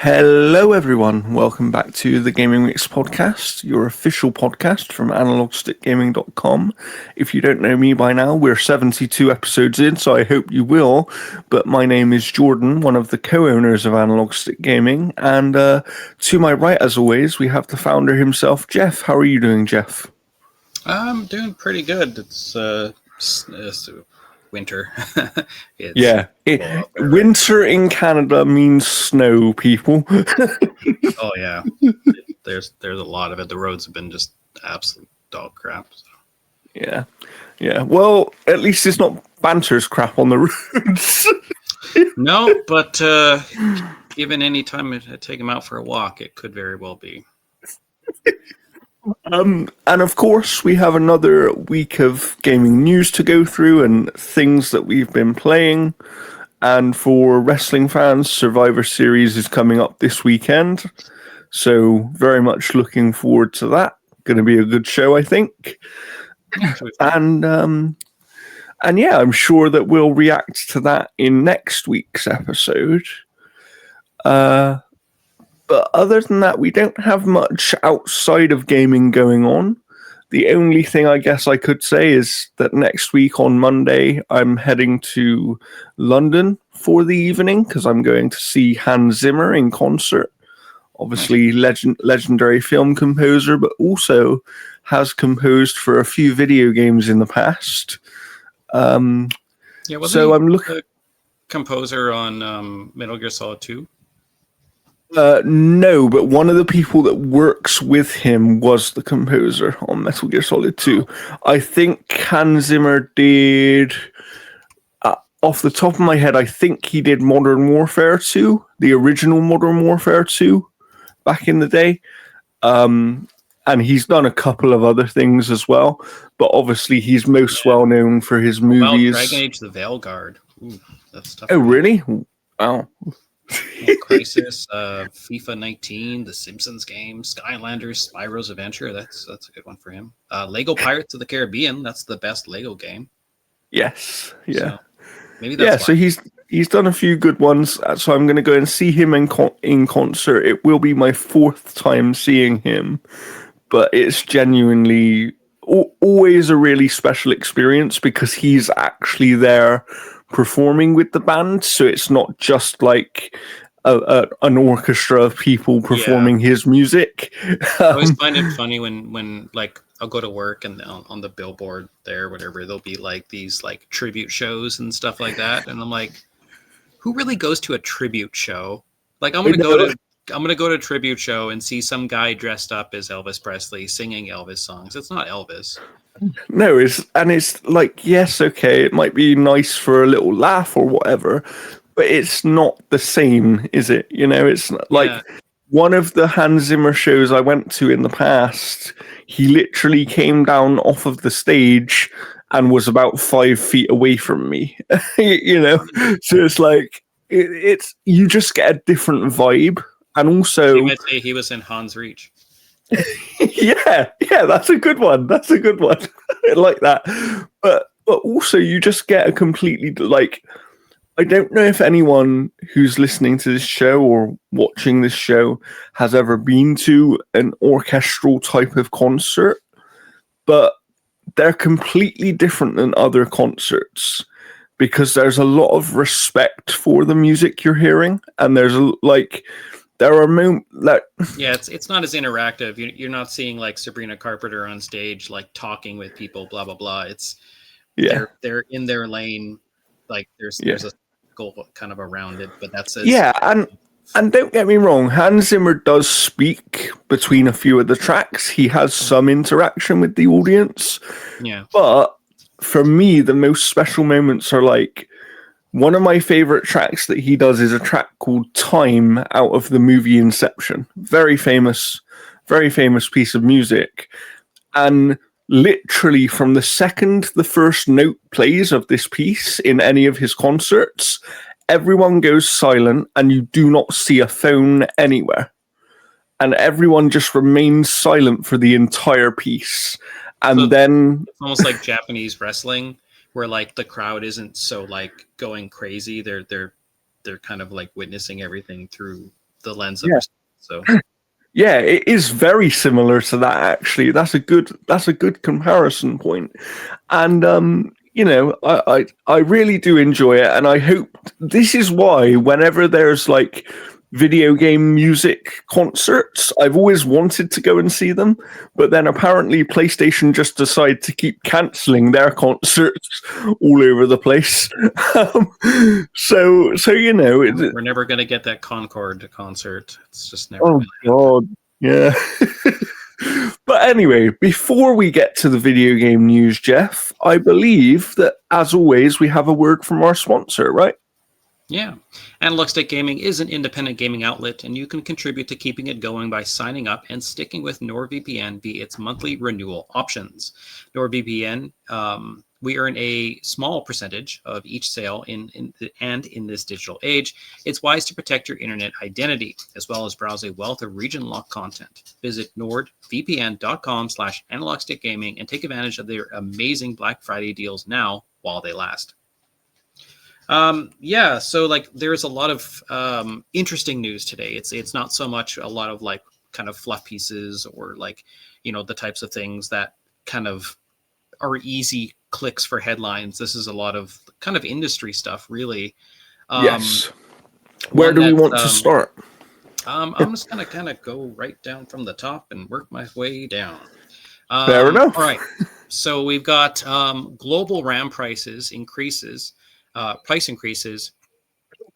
Hello, everyone. Welcome back to the Gaming Mix podcast, your official podcast from analogstickgaming.com. If you don't know me by now, we're 72 episodes in, so I hope you will. But my name is Jordan, one of the co-owners of Analog Stick Gaming. And to my right, as always, we have the founder himself, Jeff. How are you doing, Jeff? I'm doing pretty good. It's winter. Winter in Canada means snow, people. Oh yeah, there's a lot of it. The roads have been just absolute dog crap. So. Yeah. Well, at least it's not banter's crap on the roads. No, but given any time I take him out for a walk, it could very well be. And of course, we have another week of gaming news to go through and things that we've been playing. And for wrestling fans, Survivor Series is coming up this weekend. So very much looking forward to that. Going to be a good show, I think. And yeah, I'm sure that we'll react to that in next week's episode. But other than that, we don't have much outside of gaming going on. The only thing I guess I could say is that next week on Monday, I'm heading to London for the evening because I'm going to see Hans Zimmer in concert. Obviously, legendary film composer, but also has composed for a few video games in the past. Wasn't so he I'm looking. The composer on Metal Gear Solid 2? No, but one of the people that works with him was the composer on Metal Gear Solid 2. I think Hans Zimmer did, off the top of my head, I think he did Modern Warfare 2, the original Modern Warfare 2, back in the day. And he's done a couple of other things as well, but obviously he's most well known for his movies. Dragon Age the Veilguard. Ooh, that's tough. Oh, really? Wow. Crisis, FIFA 19, The Simpsons game, Skylanders, Spyro's Adventure. That's a good one for him. Lego Pirates of the Caribbean. That's the best Lego game. Yes. Yeah. So maybe that's so he's done a few good ones. So I'm going to go and see him in concert. It will be my fourth time seeing him, but it's genuinely always a really special experience because he's actually there performing with the band, so it's not just like an orchestra of people performing his music. I always find it funny when like I'll go to work and on the billboard there, whatever, there'll be like these like tribute shows and stuff like that, and I'm like, who really goes to a tribute show? Like I'm gonna go to a tribute show and see some guy dressed up as Elvis Presley singing Elvis songs. It's not Elvis. No, it's like, yes, okay, it might be nice for a little laugh or whatever, but it's not the same, is it? You know, it's like one of the Hans Zimmer shows I went to in the past, he literally came down off of the stage and was about 5 feet away from me, you know? So it's like, it's you just get a different vibe. And also, you might say he was in Hans Reach. yeah, that's a good one. I like that. But also, you just get a completely, like, I don't know if anyone who's listening to this show or watching this show has ever been to an orchestral type of concert, but they're completely different than other concerts because there's a lot of respect for the music you're hearing, and there's there are moments that it's not as interactive. You're not seeing like Sabrina Carpenter on stage like talking with people, blah blah blah. It's they're in their lane, like there's a goal kind of around it, but that's and don't get me wrong, Hans Zimmer does speak between a few of the tracks. He has some interaction with the audience. Yeah, but for me, the most special moments are like, one of my favorite tracks that he does is a track called Time out of the movie Inception. Very famous piece of music. And literally from the second the first note plays of this piece in any of his concerts, everyone goes silent and you do not see a phone anywhere. And everyone just remains silent for the entire piece. And so then it's almost like Japanese wrestling, where like the crowd isn't so like going crazy. They're kind of like witnessing everything through the lens of Yeah. so. Yeah, it is very similar to that actually. That's a good comparison point. And I really do enjoy it, and I hope this is why whenever there's like video game music concerts, I've always wanted to go and see them, but then apparently PlayStation just decide to keep cancelling their concerts all over the place. So We're never going to get that Concord concert. It's just never. Oh God, yeah. But anyway, before we get to the video game news, Jeff, I believe that, as always, we have a word from our sponsor, right? Yeah. Analog Stick Gaming is an independent gaming outlet, and you can contribute to keeping it going by signing up and sticking with NordVPN via its monthly renewal options. NordVPN, we earn a small percentage of each sale in this digital age. It's wise to protect your internet identity, as well as browse a wealth of region-locked content. Visit nordvpn.com/analogstickgaming and take advantage of their amazing Black Friday deals now while they last. So like there's a lot of interesting news today. It's not so much a lot of like kind of fluff pieces or like, the types of things that kind of are easy clicks for headlines. This is a lot of kind of industry stuff, really. Yes. Where do we want to start? I'm just going to kind of go right down from the top and work my way down. Fair enough. All right. So we've got global RAM price increases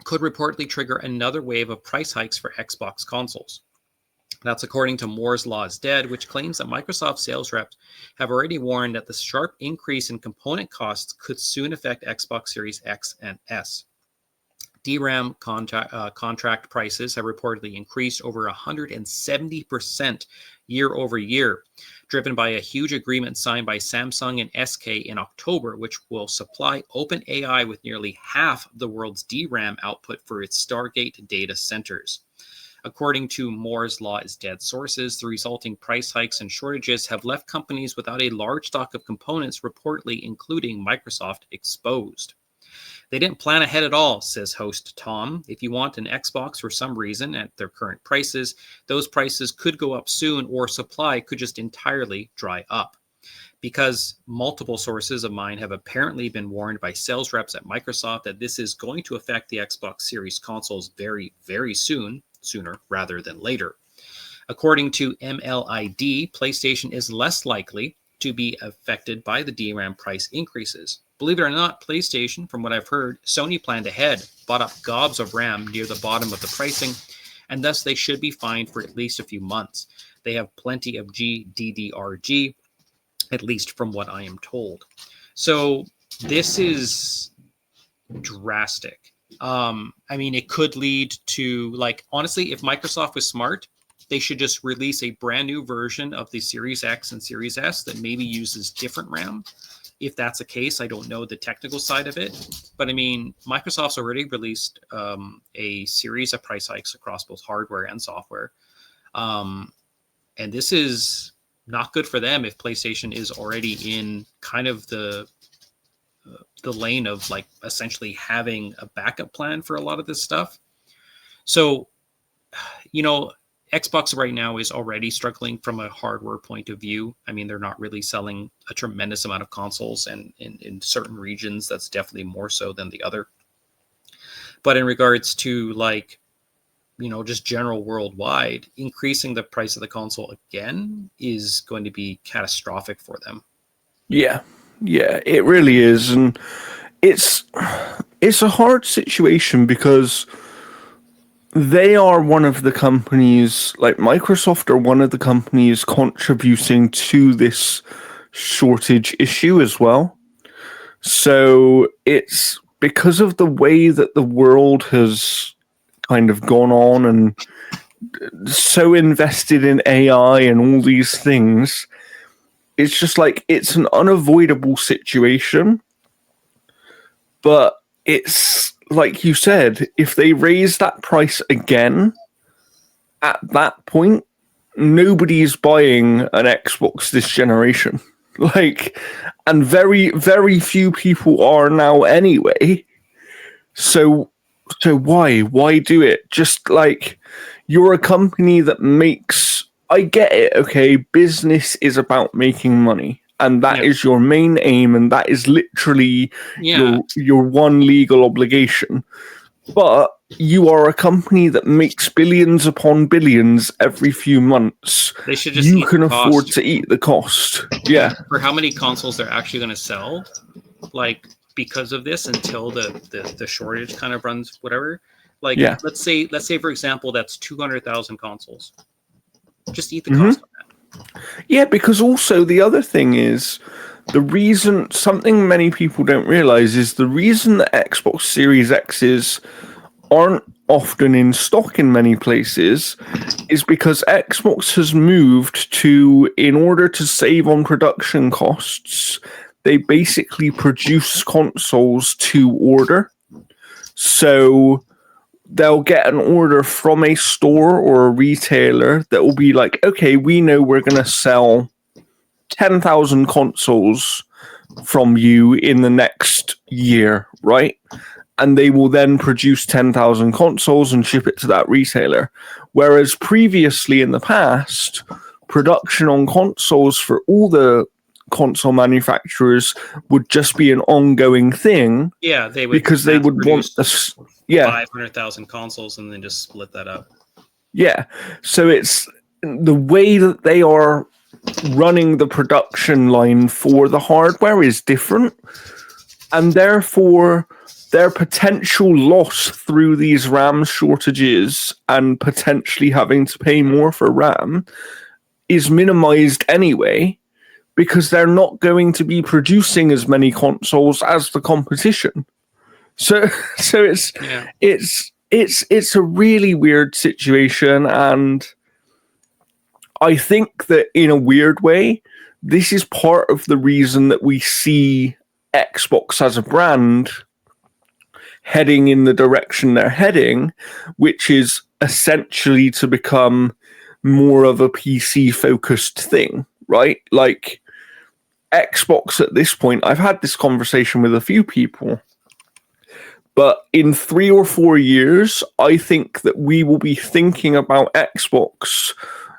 could reportedly trigger another wave of price hikes for Xbox consoles. That's according to Moore's Law is Dead, which claims that Microsoft sales reps have already warned that the sharp increase in component costs could soon affect Xbox Series X and S. DRAM contract prices have reportedly increased over 170% year over year, driven by a huge agreement signed by Samsung and SK in October, which will supply OpenAI with nearly half of the world's DRAM output for its Stargate data centers. According to Moore's Law is Dead sources, the resulting price hikes and shortages have left companies without a large stock of components, reportedly including Microsoft, exposed. They didn't plan ahead at all, says host Tom. If you want an Xbox for some reason at their current prices, those prices could go up soon or supply could just entirely dry up. Because multiple sources of mine have apparently been warned by sales reps at Microsoft that this is going to affect the Xbox Series consoles very, very soon, sooner rather than later. According to MLID, PlayStation is less likely to be affected by the DRAM price increases. Believe it or not, PlayStation, from what I've heard, Sony planned ahead, bought up gobs of RAM near the bottom of the pricing, and thus they should be fine for at least a few months. They have plenty of GDDR, at least from what I am told. So this is drastic. It could lead to, like, honestly, if Microsoft was smart, they should just release a brand new version of the Series X and Series S that maybe uses different RAM. If that's the case, I don't know the technical side of it. But Microsoft's already released a series of price hikes across both hardware and software. And this is not good for them if PlayStation is already in kind of the lane of like essentially having a backup plan for a lot of this stuff. So, Xbox right now is already struggling from a hardware point of view. They're not really selling a tremendous amount of consoles, and in certain regions, that's definitely more so than the other. But in regards to just general worldwide, increasing the price of the console again is going to be catastrophic for them. Yeah, it really is. And it's a hard situation because they are one of the companies, like Microsoft are one of the companies contributing to this shortage issue as well. So it's because of the way that the world has kind of gone on and so invested in AI and all these things, it's just like it's an unavoidable situation. But it's like you said, if they raise that price again, at that point, nobody's buying an Xbox this generation. And very, very few people are now anyway. So So why do it? Just like, you're a company that makes, I get it, okay, business is about making money, and that is your main aim, and that is literally your one legal obligation. But you are a company that makes billions upon billions every few months. They should just you can afford to eat the cost. Yeah. For how many consoles they're actually going to sell, like, because of this, until the shortage kind of runs whatever. Like, let's say for example that's 200,000 consoles. Just eat the cost of that. Yeah, because also the other thing is, the reason, something many people don't realize, is the reason that Xbox Series X's aren't often in stock in many places is because Xbox has moved to, in order to save on production costs, they basically produce consoles to order. So they'll get an order from a store or a retailer that will be like, okay, we know we're going to sell 10,000 consoles from you in the next year, right? And they will then produce 10,000 consoles and ship it to that retailer. Whereas previously in the past, production on consoles for all the console manufacturers would just be an ongoing thing. Yeah, they would, because they would want 500,000 consoles and then just split that up. Yeah, so it's the way that they are running the production line for the hardware is different, and therefore their potential loss through these RAM shortages and potentially having to pay more for RAM is minimized anyway, because they're not going to be producing as many consoles as the competition. So it's a really weird situation, and I think that in a weird way, this is part of the reason that we see Xbox as a brand heading in the direction they're heading, which is essentially to become more of a PC-focused thing, right? Like, Xbox at this point, I've had this conversation with a few people, but in 3 or 4 years, I think that we will be thinking about Xbox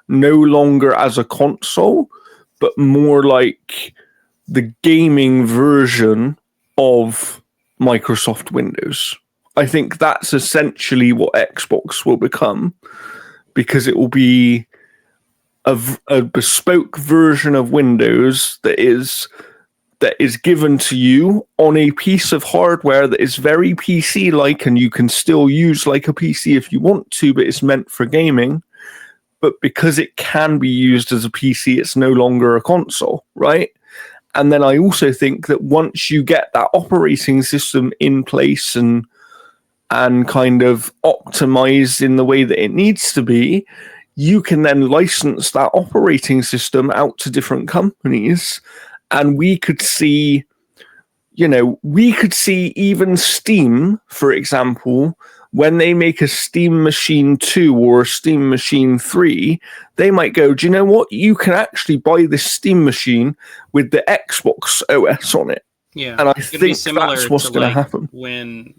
no longer as a console, but more like the gaming version of Microsoft Windows. I think that's essentially what Xbox will become, because it will be a bespoke version of Windows that is given to you on a piece of hardware that is very PC-like, and you can still use like a PC if you want to, but it's meant for gaming. But because it can be used as a PC, it's no longer a console, right? And then I also think that once you get that operating system in place and kind of optimized in the way that it needs to be, you can then license that operating system out to different companies. And we could see, even Steam, for example, when they make a Steam Machine 2 or a Steam Machine 3, they might go, do you know what? You can actually buy this Steam machine with the Xbox OS on it. Yeah, and I think that's what's going to happen. When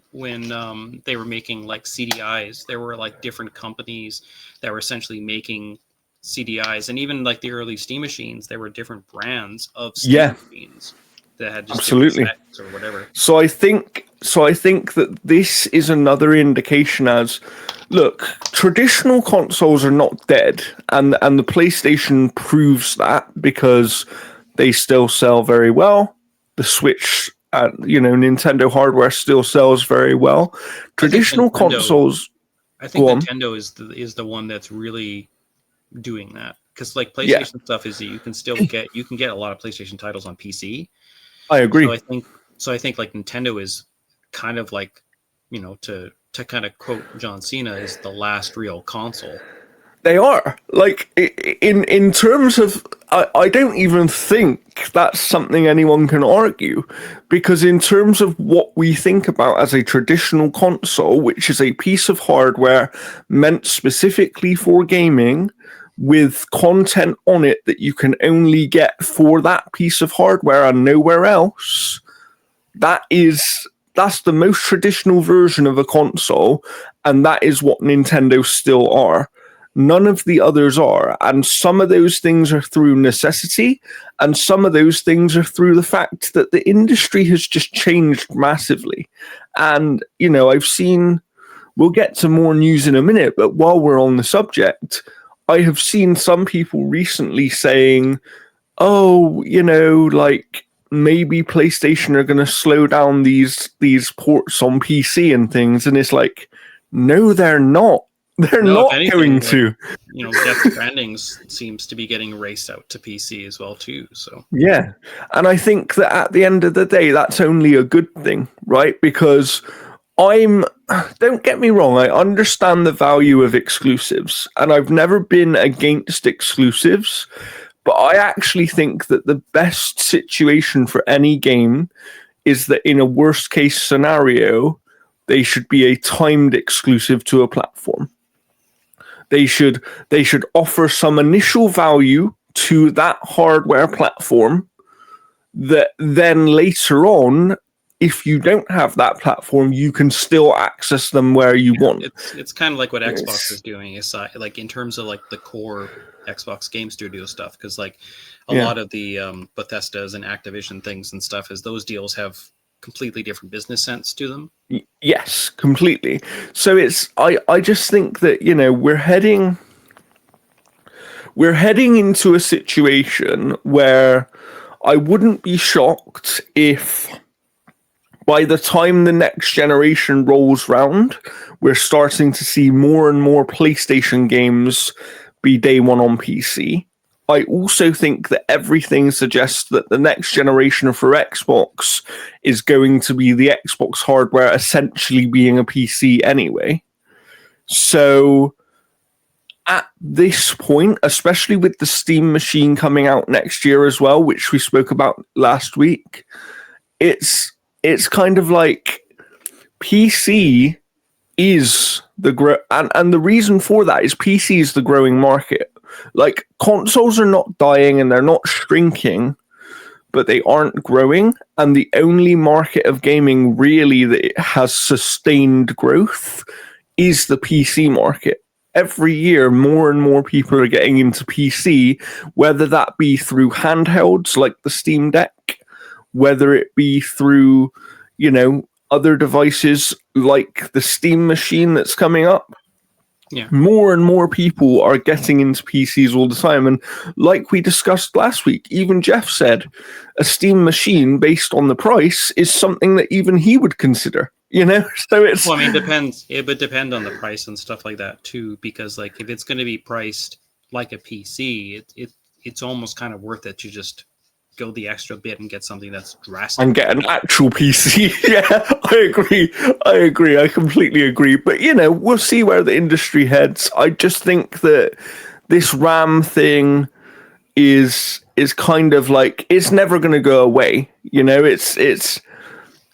they were making like CDIs, there were like different companies that were essentially making CDIs, and even like the early Steam machines, there were different brands of Steam machines that had just different specs or whatever. So I think that this is another indication as, look, traditional consoles are not dead, and the PlayStation proves that, because they still sell very well. The Switch, Nintendo hardware still sells very well. Traditional consoles. I think Nintendo is the one that's really doing that, because like PlayStation stuff is that you can get a lot of PlayStation titles on PC. I agree. So I think like Nintendo is kind of like, to kind of quote John Cena, is the last real console. They are, like, in terms of, I don't even think that's something anyone can argue, because in terms of what we think about as a traditional console, which is a piece of hardware meant specifically for gaming, with content on it that you can only get for that piece of hardware and nowhere else, that is that's the most traditional version of a console, and that is what Nintendo still are. None of the others are, and some of those things are through necessity, and some of those things are through the fact that the industry has just changed massively. And I've seen. We'll get to more news in a minute, but while we're on the subject, I have seen some people recently saying, oh, like maybe PlayStation are going to slow down these ports on PC and things. And it's like, no, they're not. They're No, if not anything, going to. Death Stranding seems to be getting raced out to PC as well too. So Yeah. And I think that at the end of the day, that's only a good thing, right? Because don't get me wrong, I understand the value of exclusives, and I've never been against exclusives, but I actually think that the best situation for any game is that in a worst case scenario, they should be a timed exclusive to a platform. They should offer some initial value to that hardware platform that then later on, if you don't have that platform, you can still access them where you want. It's kind of like what Xbox is doing, is like in terms of like the core Xbox Game Studio stuff, because like a lot of the Bethesda's and Activision things and stuff, is those deals have completely different business sense to them. Yes, completely. So I just think that we're heading into a situation where I wouldn't be shocked if by the time the next generation rolls round, we're starting to see more and more PlayStation games be day one on PC. I also think that everything suggests that the next generation for Xbox is going to be the Xbox hardware essentially being a PC anyway. So at this point, especially with the Steam machine coming out next year as well, which we spoke about last week, it's kind of like PC is the and the reason for that is PC is the growing market. Like, consoles are not dying and they're not shrinking, but they aren't growing. And the only market of gaming really that has sustained growth is the PC market. Every year, more and more people are getting into PC, whether that be through handhelds like the Steam Deck, whether it be through, other devices like the Steam machine that's coming up. Yeah. More and more people are getting into PCs all the time. And like we discussed last week, even Jeff said a Steam machine based on the price is something that even he would consider, So it's... Well, I mean, depends. It would depend on the price and stuff like that too, because like if it's going to be priced like a PC, it's almost kind of worth it to just go the extra bit and get something that's drastic. And get an actual PC. Yeah, I agree. I completely agree. But, we'll see where the industry heads. I just think that this RAM thing is kind of like, it's never going to go away. It's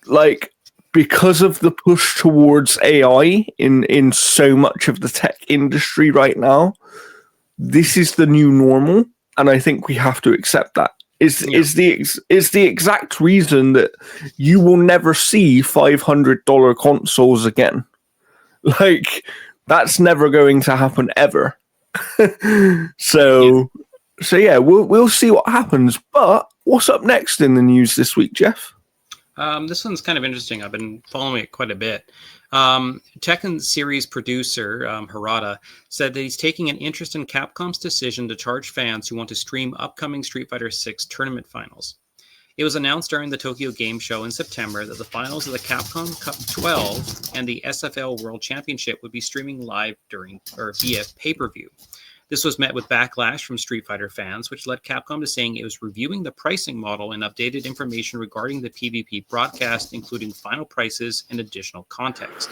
like, because of the push towards AI in so much of the tech industry right now, this is the new normal. And I think we have to accept that. Is the exact reason that you will never see $500 consoles again. Like, that's never going to happen ever. So yeah, we'll see what happens. But what's up next in the news this week, Jeff? This one's kind of interesting. I've been following it quite a bit. Tekken series producer Harada said that he's taking an interest in Capcom's decision to charge fans who want to stream upcoming Street Fighter VI tournament finals. It was announced during the Tokyo Game Show in September that the finals of the Capcom Cup 12 and the SFL World Championship would be streaming live via pay-per-view. This was met with backlash from Street Fighter fans, which led Capcom to saying it was reviewing the pricing model and updated information regarding the PvP broadcast, including final prices and additional context.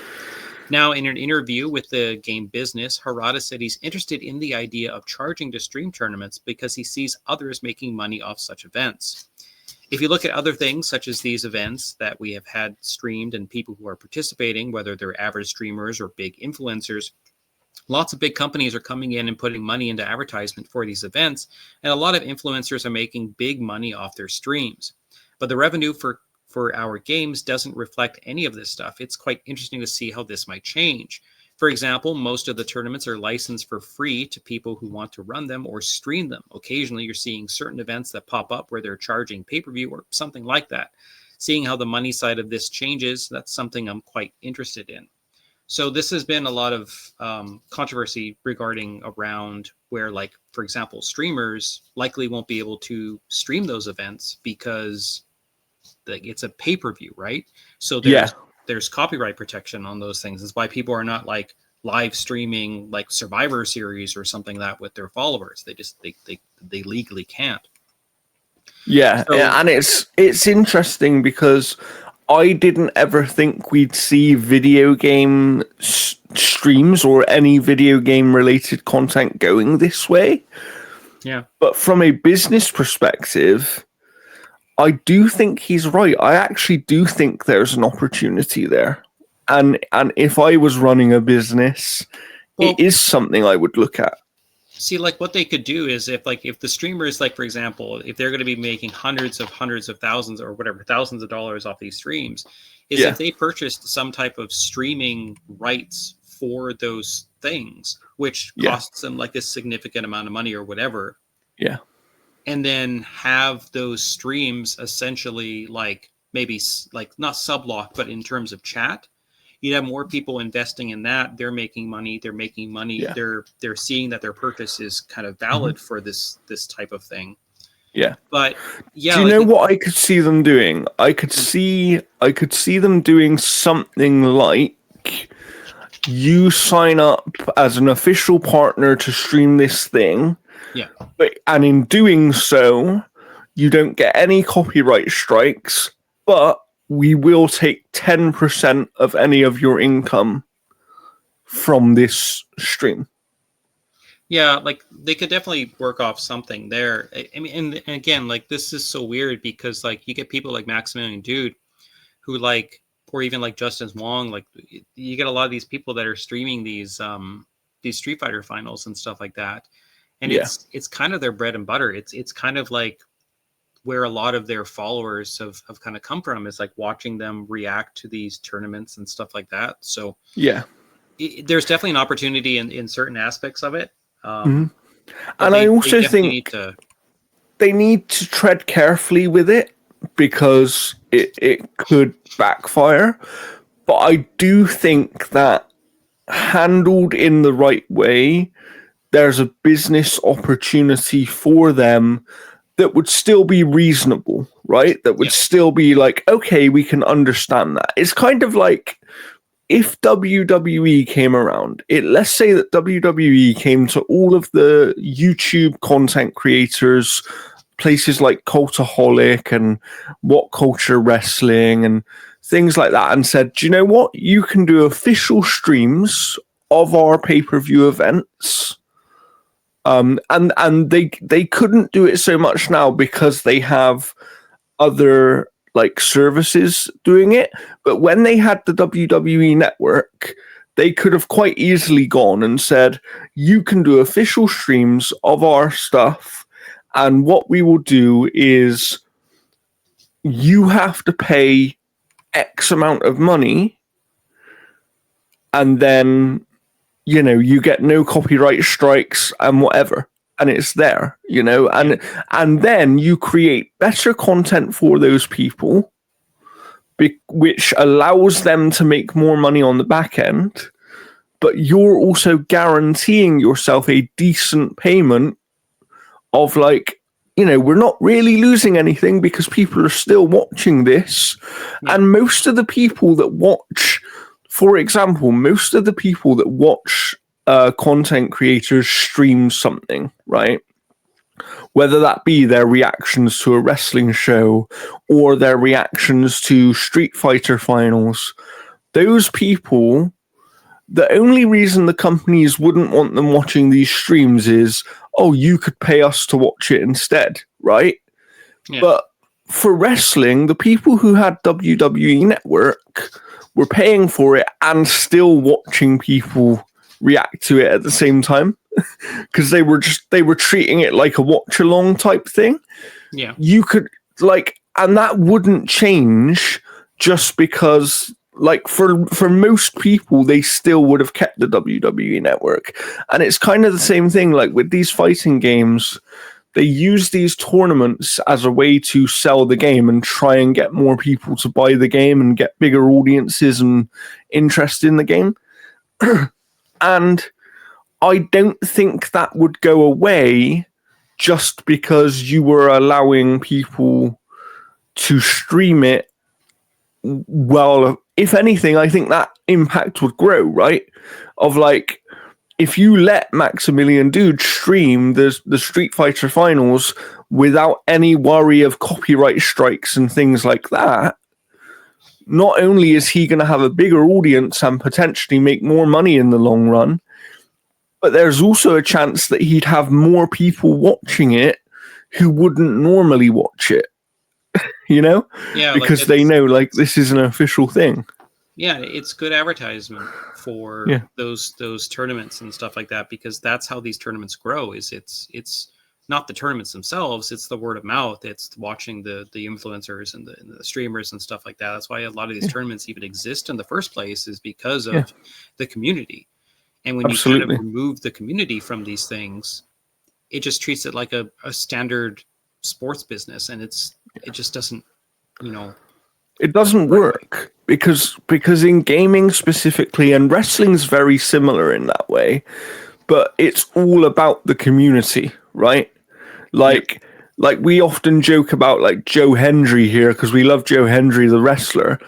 Now, in an interview with the Game Business, Harada said he's interested in the idea of charging to stream tournaments because he sees others making money off such events. If you look at other things, such as these events that we have had streamed and people who are participating, whether they're average streamers or big influencers, lots of big companies are coming in and putting money into advertisement for these events, and a lot of influencers are making big money off their streams. But the revenue for for our games doesn't reflect any of this stuff. It's quite interesting to see how this might change. For example, most of the tournaments are licensed for free to people who want to run them or stream them. Occasionally, you're seeing certain events that pop up where they're charging pay-per-view or something like that. Seeing how the money side of this changes, that's something I'm quite interested in. So this has been a lot of controversy regarding around where, like, for example, streamers likely won't be able to stream those events because it's a pay-per-view, right? So there's copyright protection on those things. That's why people are not like live streaming like Survivor Series or something like that with their followers. They legally can't. Yeah, and it's interesting because I didn't ever think we'd see video game streams or any video game related content going this way. Yeah. But from a business perspective, I do think he's right. I actually do think there's an opportunity there. And if I was running a business, it is something I would look at. See, like what they could do is if the streamers, like, for example, if they're going to be making hundreds of thousands or whatever, thousands of dollars off these streams, is if they purchased some type of streaming rights for those things, which costs them like a significant amount of money or whatever. Yeah. And then have those streams essentially like maybe like not sublock, but in terms of chat, you'd have more people investing in that. They're making money. Yeah. They're seeing that their purchase is kind of valid for this type of thing. Yeah. But yeah. Do you know what I could see them doing? I could see them doing something like you sign up as an official partner to stream this thing. Yeah. And in doing so, you don't get any copyright strikes, but we will take 10% of any of your income from this stream. Yeah, like they could definitely work off something there. I mean, and again, like this is so weird because like you get people like Maximilian Dude who like, or even like Justin Wong, like you get a lot of these people that are streaming these Street Fighter finals and stuff like that. And it's kind of their bread and butter. It's kind of like where a lot of their followers have kind of come from, is like watching them react to these tournaments and stuff like that. So there's definitely an opportunity in certain aspects of it. And I also think they need to tread carefully with it because it could backfire. But I do think that handled in the right way, there's a business opportunity for them that would still be reasonable, right? That would still be like, okay, we can understand that. It's kind of like if WWE came around, let's say that WWE came to all of the YouTube content creators, places like Cultaholic and What Culture Wrestling and things like that, and said, do you know what? You can do official streams of our pay-per-view events. And they couldn't do it so much now because they have other like services doing it. But when they had the WWE network, they could have quite easily gone and said, you can do official streams of our stuff. And what we will do is you have to pay X amount of money. And then, you know, you get no copyright strikes and whatever. And it's there, you know, and then you create better content for those people, which allows them to make more money on the back end. But you're also guaranteeing yourself a decent payment of like, you know, we're not really losing anything because people are still watching this. Yeah. And most of the people that watch, for example, most of the people that watch content creators stream something, right? Whether that be their reactions to a wrestling show or their reactions to Street Fighter finals, those people, the only reason the companies wouldn't want them watching these streams is, oh, you could pay us to watch it instead, right? Yeah. But for wrestling, the people who had WWE Network were paying for it and still watching people react to it at the same time because they were treating it like a watch along type thing. Yeah, you could like and that wouldn't change just because, like, for most people, they still would have kept the WWE network. And it's kind of the same thing, like with these fighting games, they use these tournaments as a way to sell the game and try and get more people to buy the game and get bigger audiences and interest in the game. And I don't think that would go away just because you were allowing people to stream it. Well, if anything, I think that impact would grow, right? Of like, if you let Maximilian Dood stream the Street Fighter finals without any worry of copyright strikes and things like that, not only is he going to have a bigger audience and potentially make more money in the long run, but there's also a chance that he'd have more people watching it who wouldn't normally watch it, you know? Yeah, because they know, like, this is an official thing. Yeah, it's good advertisement for those tournaments and stuff like that, because that's how these tournaments grow. Is it's not the tournaments themselves, it's the word of mouth. It's watching the influencers and the streamers and stuff like that. That's why a lot of these tournaments even exist in the first place, is because of the community. And when you kind of remove the community from these things, it just treats it like a standard sports business, and it just doesn't, it doesn't work because in gaming specifically, and wrestling's very similar in that way, but it's all about the community, right? Like we often joke about like Joe Hendry here because we love Joe Hendry, the wrestler,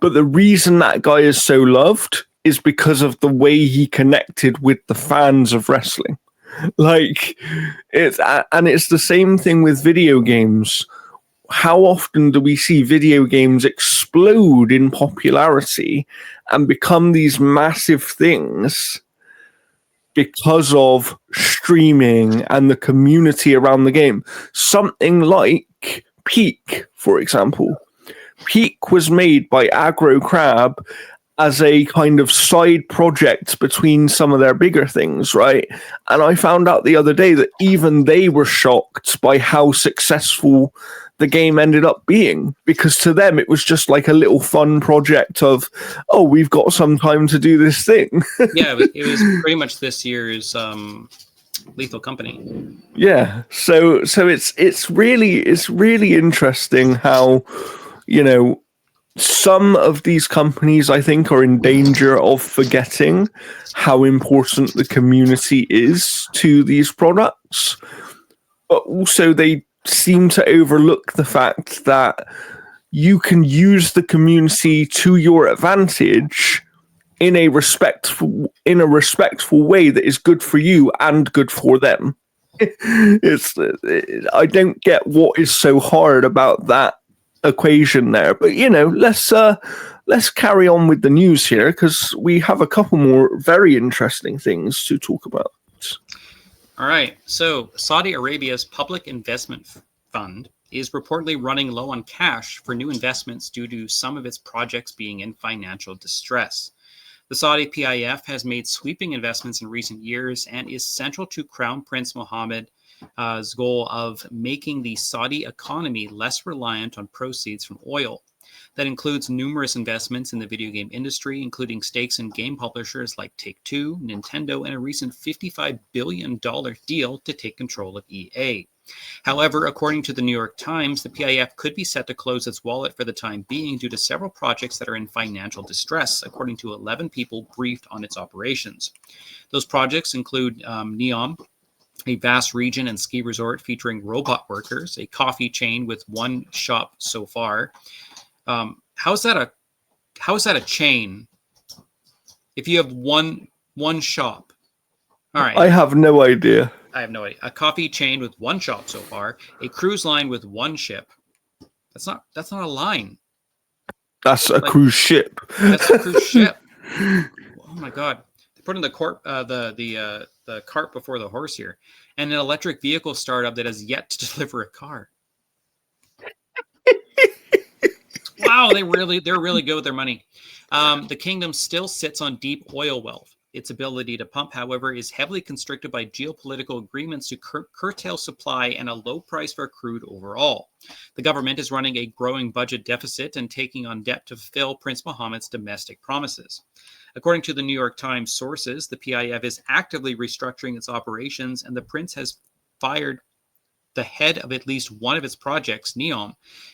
but the reason that guy is so loved is because of the way he connected with the fans of wrestling. Like, it's the same thing with video games. How often do we see video games explode in popularity and become these massive things because of streaming and the community around the game? Something like Peak, for example. Peak was made by Aggro Crab as a kind of side project between some of their bigger things, right? And I found out the other day that even they were shocked by how successful the game ended up being, because to them it was just like a little fun project of, oh, we've got some time to do this thing. Yeah, it was pretty much this year's Lethal Company. Yeah, so it's really interesting how, some of these companies, I think, are in danger of forgetting how important the community is to these products, but also they seem to overlook the fact that you can use the community to your advantage in a respectful way that is good for you and good for them. I don't get what is so hard about that equation there, but let's carry on with the news here, because we have a couple more very interesting things to talk about. All right, so Saudi Arabia's Public Investment Fund is reportedly running low on cash for new investments due to some of its projects being in financial distress. The Saudi PIF has made sweeping investments in recent years and is central to Crown Prince Mohammed's goal of making the Saudi economy less reliant on proceeds from oil. That includes numerous investments in the video game industry, including stakes in game publishers like Take-Two, Nintendo, and a recent $55 billion deal to take control of EA. However, according to the New York Times, the PIF could be set to close its wallet for the time being due to several projects that are in financial distress, according to 11 people briefed on its operations. Those projects include Neom, a vast region and ski resort featuring robot workers, a coffee chain with one shop so far. How is that a chain if you have one shop? All right. I have no idea. I have no idea. A coffee chain with one shop so far, a cruise line with one ship. That's not a line. That's a cruise ship. That's a cruise ship. Oh my god. They're putting the cart before the horse here. And an electric vehicle startup that has yet to deliver a car. Wow, they're really good with their money. The kingdom still sits on deep oil wealth. its ability to pump, however, is heavily constricted by geopolitical agreements to curtail supply and a low price for crude overall. The government is running a growing budget deficit and taking on debt to fulfill Prince Mohammed's domestic promises. According to the New York Times sources, the PIF is actively restructuring its operations, and the prince has fired the head of at least one of its projects, Neom.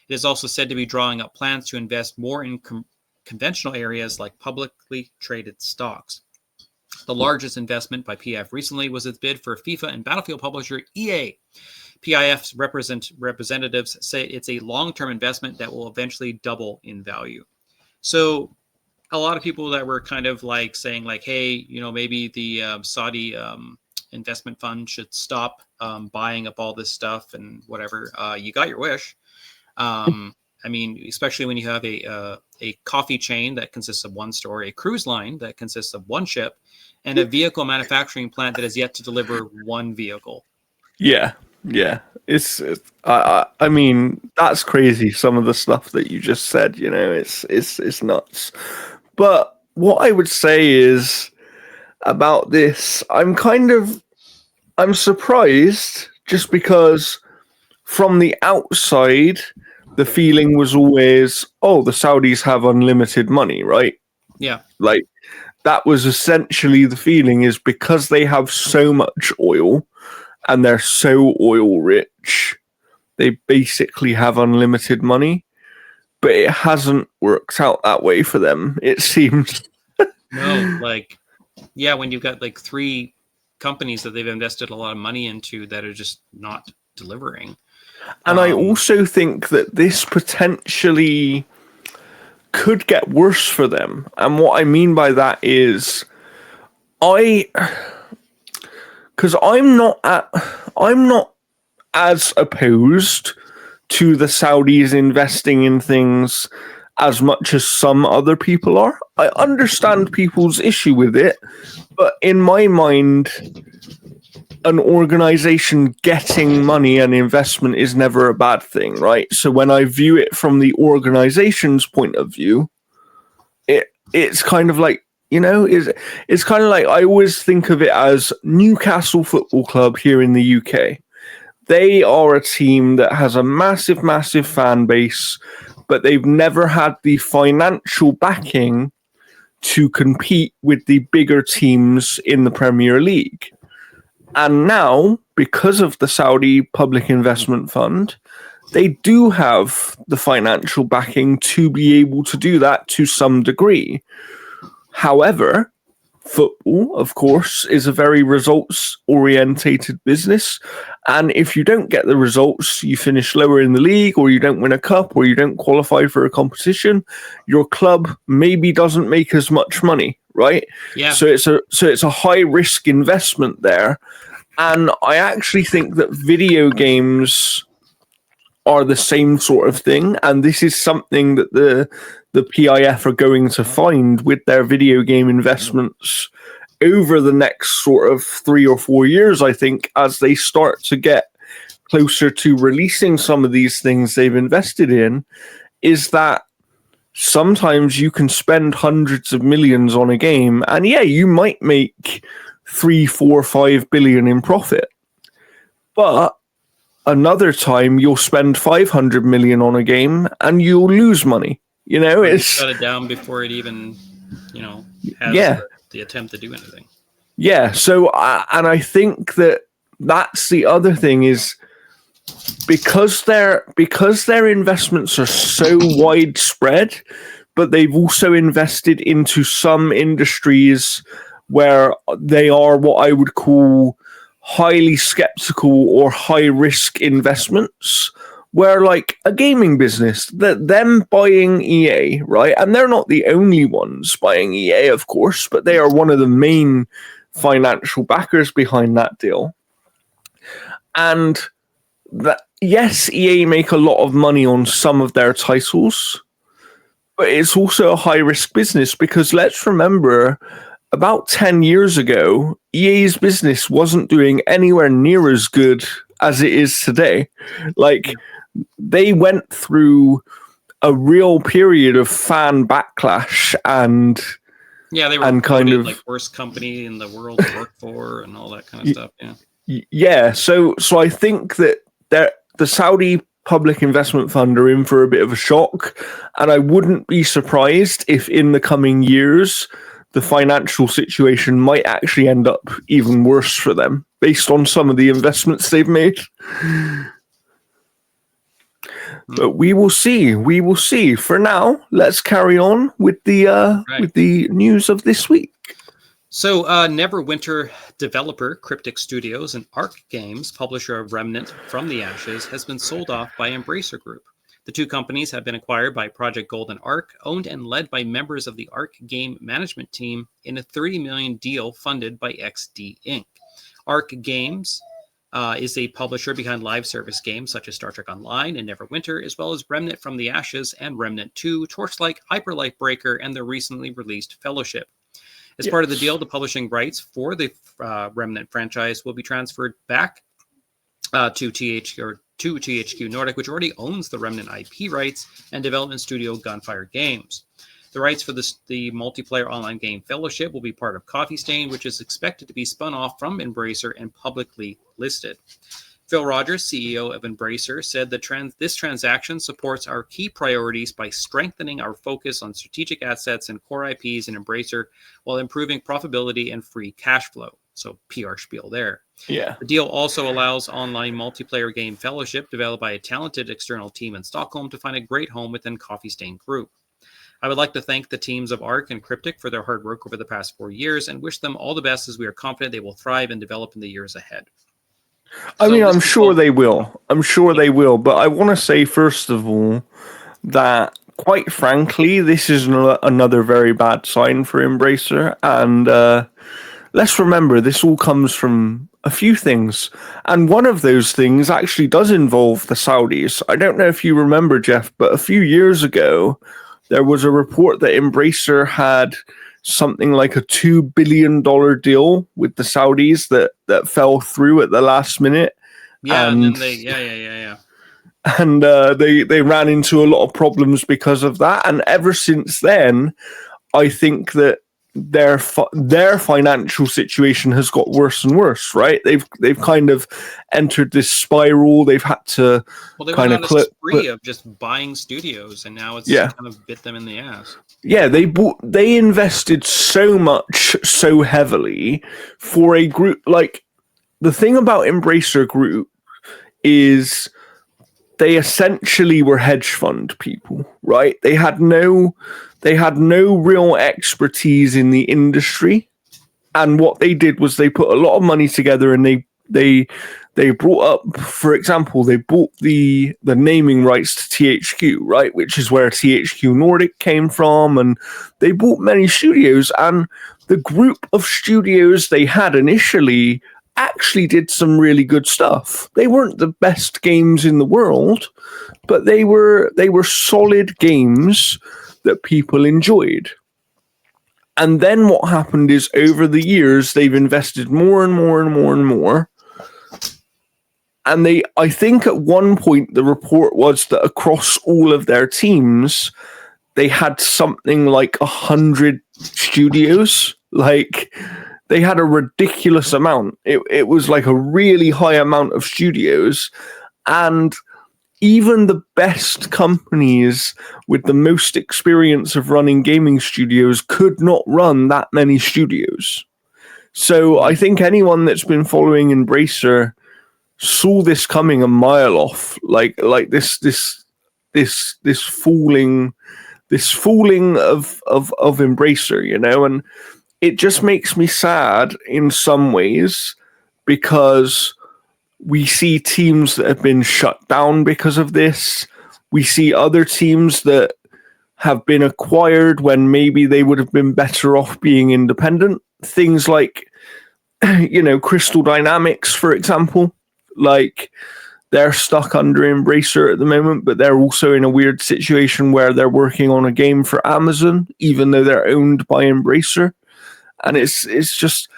It is also said to be drawing up plans to invest more in conventional areas like publicly traded stocks. The largest investment by PIF recently was its bid for FIFA and Battlefield publisher EA. PIF's representatives say it's a long-term investment that will eventually double in value. So a lot of people that were kind of like saying like, hey, you know, maybe the Saudi investment fund should stop buying up all this stuff and whatever. You got your wish. I mean, especially when you have a coffee chain that consists of one store, a cruise line that consists of one ship, and a vehicle manufacturing plant that has yet to deliver one vehicle. Yeah. I mean, that's crazy. Some of the stuff that you just said, you know, it's nuts. But what I would say is about this, I'm surprised, just because from the outside, the feeling was always, oh, the Saudis have unlimited money, right? Yeah. Like, that was essentially the feeling, is because they have so much oil and they're so oil rich, they basically have unlimited money. But it hasn't worked out that way for them, it seems. No, like, yeah, when you've got like 3 companies that they've invested a lot of money into that are just not delivering. And I also think that this potentially could get worse for them. And what I mean by that is, because I'm not as opposed to the Saudis investing in things as much as some other people are. I understand people's issue with it, but in my mind, an organization getting money and investment is never a bad thing, right? So when I view it from the organization's point of view, it's kind of like, you know, it's kind of like, I always think of it as Newcastle Football Club here in the UK. They are a team that has a massive, massive fan base, but they've never had the financial backing to compete with the bigger teams in the Premier League. And now, because of the Saudi Public Investment Fund, they do have the financial backing to be able to do that to some degree. However, football, of course, is a very results-orientated business. And if you don't get the results, you finish lower in the league, or you don't win a cup, or you don't qualify for a competition, your club maybe doesn't make as much money, right? Yeah. So it's a high-risk investment there. And I actually think that video games are the same sort of thing. And this is something that the PIF are going to find with their video game investments over the next sort of 3 or 4 years, I think, as they start to get closer to releasing some of these things they've invested in, is that sometimes you can spend hundreds of millions on a game, and yeah, you might make 3, 4, 5 billion in profit. But another time you'll spend 500 million on a game and you'll lose money. You know, it's shut it down before it even, you know, has the attempt to do anything. Yeah. So, and I think that's the other thing, is because their investments are so widespread, but they've also invested into some industries where they are what I would call highly skeptical or high risk investments, where like a gaming business, that them buying EA, right? And they're not the only ones buying EA, of course, but they are one of the main financial backers behind that deal. And that, yes, EA make a lot of money on some of their titles, but it's also a high risk business, because let's remember, about 10 years ago, EA's business wasn't doing anywhere near as good as it is today. Like, they went through a real period of fan backlash and Yeah, they were and kind voted of like worst company in the world to work for and all that kind of stuff. Yeah. Yeah, so I think that the Saudi Public Investment Fund are in for a bit of a shock, and I wouldn't be surprised if in the coming years the financial situation might actually end up even worse for them based on some of the investments they've made. But we will see. We will see. For now, let's carry on with the news of this week. So, Neverwinter developer Cryptic Studios and Arc Games, publisher of Remnant from the Ashes, has been sold off by Embracer Group. The two companies have been acquired by Project Gold and Arc, owned and led by members of the Arc game management team in a $30 million deal funded by XD Inc. Arc Games is a publisher behind live service games such as Star Trek Online and Neverwinter, as well as Remnant from the Ashes and Remnant 2, Torchlight, Hyperlight Breaker, and the recently released Fellowship. As part of the deal, the publishing rights for the Remnant franchise will be transferred back to THQ Nordic, which already owns the Remnant IP rights, and development studio Gunfire Games. The rights for the multiplayer online game Fellowship will be part of Coffee Stain, which is expected to be spun off from Embracer and publicly listed. Phil Rogers, CEO of Embracer, said that this transaction supports our key priorities by strengthening our focus on strategic assets and core IPs in Embracer while improving profitability and free cash flow. So PR spiel there. Yeah. The deal also allows online multiplayer game Fellowship, developed by a talented external team in Stockholm, to find a great home within Coffee Stain Group. I would like to thank the teams of Arc and Cryptic for their hard work over the past 4 years and wish them all the best, as we are confident they will thrive and develop in the years ahead. I mean, I'm sure they will. I'm sure they will. But I want to say, first of all, that quite frankly, this is another very bad sign for Embracer. And let's remember, this all comes from a few things. And one of those things actually does involve the Saudis. I don't know if you remember, Jeff, but a few years ago, there was a report that Embracer had something like a $2 billion deal with the Saudis that fell through at the last minute. Yeah, and then they And they ran into a lot of problems because of that. And ever since then, I think that their financial situation has got worse and worse. Right? They've kind of entered this spiral. They've had to kind of on a spree of just buying studios, and now it's kind of bit them in the ass. Yeah, they invested so much, so heavily for a group. Like, the thing about Embracer Group is they essentially were hedge fund people, right? They had no real expertise in the industry, and what they did was they put a lot of money together, and they brought up, for example, they bought the naming rights to THQ, right, which is where THQ Nordic came from, and they bought many studios, and the group of studios they had initially actually did some really good stuff. They weren't the best games in the world, but they were solid games that people enjoyed. And then what happened is, over the years, they've invested more and more and more and more. And I think at one point, the report was that across all of their teams, they had something like 100 studios. Like, they had a ridiculous amount. It was like a really high amount of studios. And even the best companies with the most experience of running gaming studios could not run that many studios. So I think anyone that's been following Embracer saw this coming a mile off, like this fooling of Embracer, you know, and it just makes me sad in some ways, because we see teams that have been shut down because of this. We see other teams that have been acquired when maybe they would have been better off being independent. Things like, you know, Crystal Dynamics, for example. Like, they're stuck under Embracer at the moment, but they're also in a weird situation where they're working on a game for Amazon, even though they're owned by Embracer. And it's just,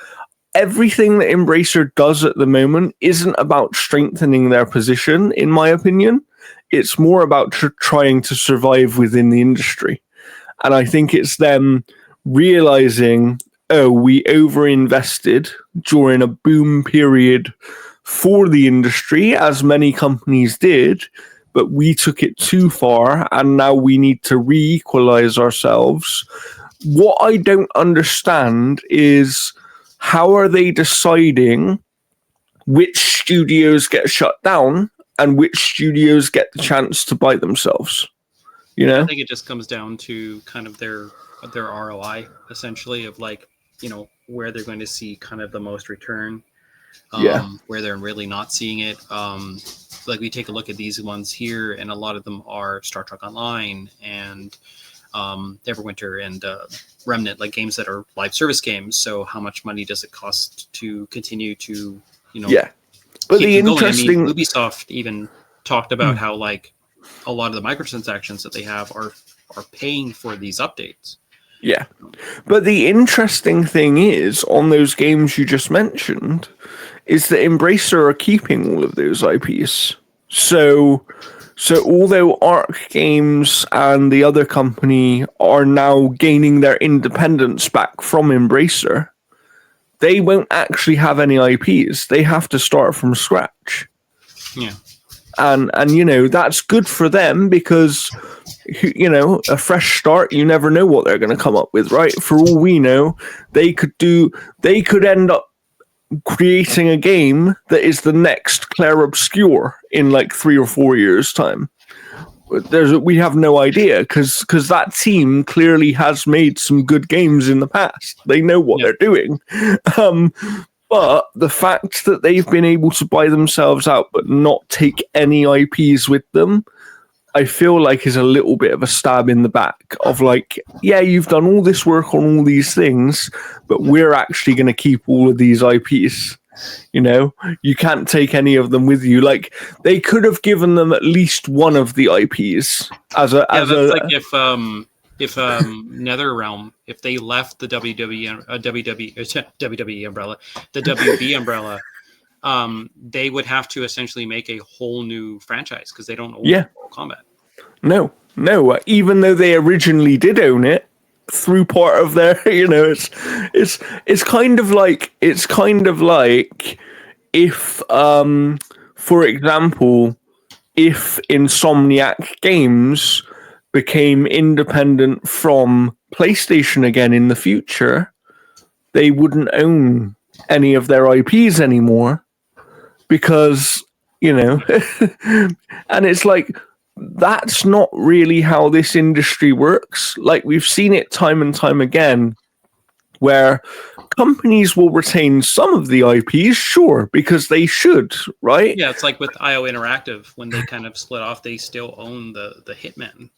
everything that Embracer does at the moment isn't about strengthening their position, in my opinion. It's more about trying to survive within the industry. And I think it's them realizing, oh, we overinvested during a boom period for the industry, as many companies did, but we took it too far, and now we need to re-equalize ourselves. What I don't understand is, how are they deciding which studios get shut down and which studios get the chance to buy themselves? You know? I think it just comes down to kind of their ROI, essentially, of like, you know, where they're going to see kind of the most return, where they're really not seeing it. Like we take a look at these ones here, and a lot of them are Star Trek Online and Neverwinter and Remnant, like games that are live service games. So how much money does it cost to continue to, you know, but keep the them interesting going? I mean, Ubisoft even talked about how like a lot of the microtransactions that they have are paying for these updates. Yeah. But the interesting thing is, on those games you just mentioned, is that Embracer are keeping all of those IPs. So although Arc Games and the other company are now gaining their independence back from Embracer, they won't actually have any IPs. They have to start from scratch. Yeah. And you know, that's good for them because, you know, a fresh start, you never know what they're going to come up with, right? For all we know, they could end up creating a game that is the next Claire Obscure in like 3 or 4 years' time. We have no idea because that team clearly has made some good games in the past. They know what they're doing. But the fact that they've been able to buy themselves out but not take any IPs with them, I feel like is a little bit of a stab in the back of like, yeah, you've done all this work on all these things, but we're actually going to keep all of these IPs. You know, you can't take any of them with you. Like, they could have given them at least one of the IPs as a. Yeah, that's like if NetherRealm, if they left the WWE umbrella, the WB umbrella, they would have to essentially make a whole new franchise because they don't own Mortal Kombat. No. Even though they originally did own it through part of their, you know, it's kind of like if, for example, if Insomniac Games became independent from PlayStation again in the future, they wouldn't own any of their IPs anymore because, you know, and it's like, that's not really how this industry works. Like, we've seen it time and time again where companies will retain some of the IPs, sure, because they should, right? Yeah, it's like with IO Interactive, when they kind of split off, they still own the Hitman.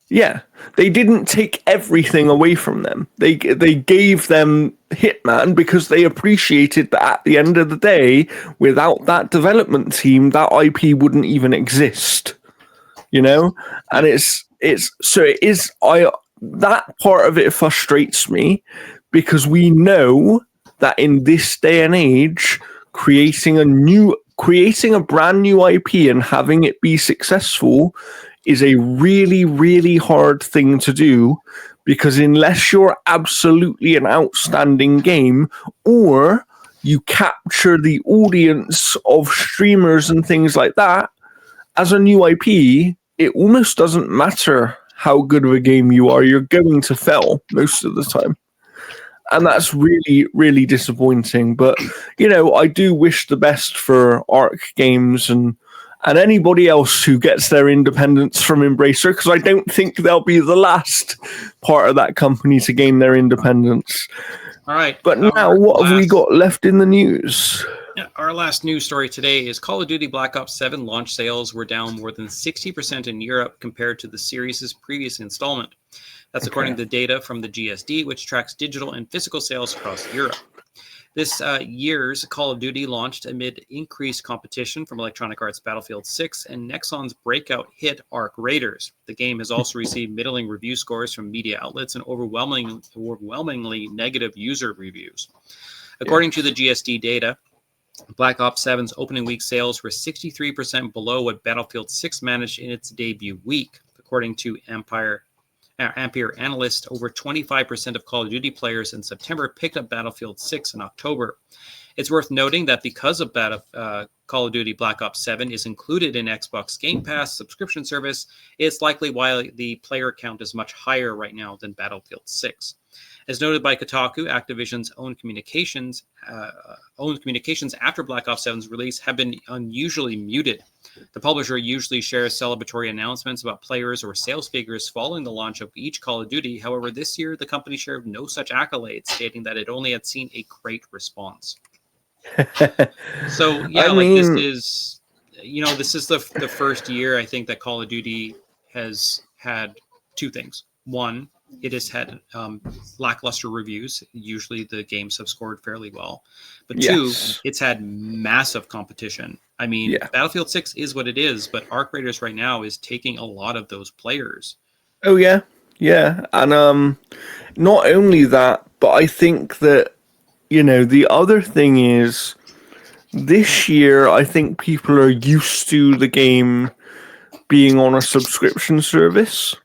Yeah, they didn't take everything away from them. They gave them Hitman because they appreciated that at the end of the day, without that development team, that IP wouldn't even exist. You know, and that part of it frustrates me because we know that in this day and age, creating a brand new IP and having it be successful is a really, really hard thing to do, because unless you're absolutely an outstanding game or you capture the audience of streamers and things like that, as a new IP, it almost doesn't matter how good of a game you are, you're going to fail most of the time. And that's really, really disappointing. But, you know, I do wish the best for Arc Games and anybody else who gets their independence from Embracer, because I don't think they'll be the last part of that company to gain their independence. All right. But now, what have we got left in the news? Our last news story today is Call of Duty Black Ops 7 launch sales were down more than 60% in Europe compared to the series' previous installment. That's according to data from the GSD, which tracks digital and physical sales across Europe. This year's Call of Duty launched amid increased competition from Electronic Arts' Battlefield 6 and Nexon's breakout hit Arc Raiders. The game has also received middling review scores from media outlets and overwhelmingly negative user reviews. According to the GSD data, Black Ops 7's opening week sales were 63% below what Battlefield 6 managed in its debut week, according to Empire Ampere analyst, over 25% of Call of Duty players in September picked up Battlefield 6 in October. It's worth noting that because of Call of Duty Black Ops 7 is included in Xbox Game Pass subscription service, it's likely why the player count is much higher right now than Battlefield 6. As noted by Kotaku, Activision's own communications after Black Ops 7's release have been unusually muted. The publisher usually shares celebratory announcements about players or sales figures following the launch of each Call of Duty. However, this year, the company shared no such accolades, stating that it only had seen a great response. So, yeah, this is, this is the first year, I think, that Call of Duty has had two things. One, it has had lackluster reviews. Usually the games have scored fairly well. But two, it's had massive competition. I mean, Battlefield 6 is what it is, but Arc Raiders right now is taking a lot of those players. Oh, yeah. Yeah. And not only that, but I think that, the other thing is this year, I think people are used to the game being on a subscription service.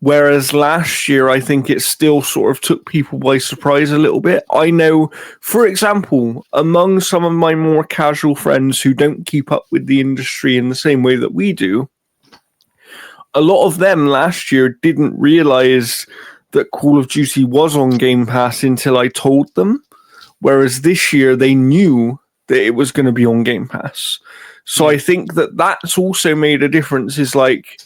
Whereas last year, I think it still sort of took people by surprise a little bit. I know, for example, among some of my more casual friends who don't keep up with the industry in the same way that we do, a lot of them last year didn't realize that Call of Duty was on Game Pass until I told them. Whereas this year, they knew that it was going to be on Game Pass. So I think that that's also made a difference, is like,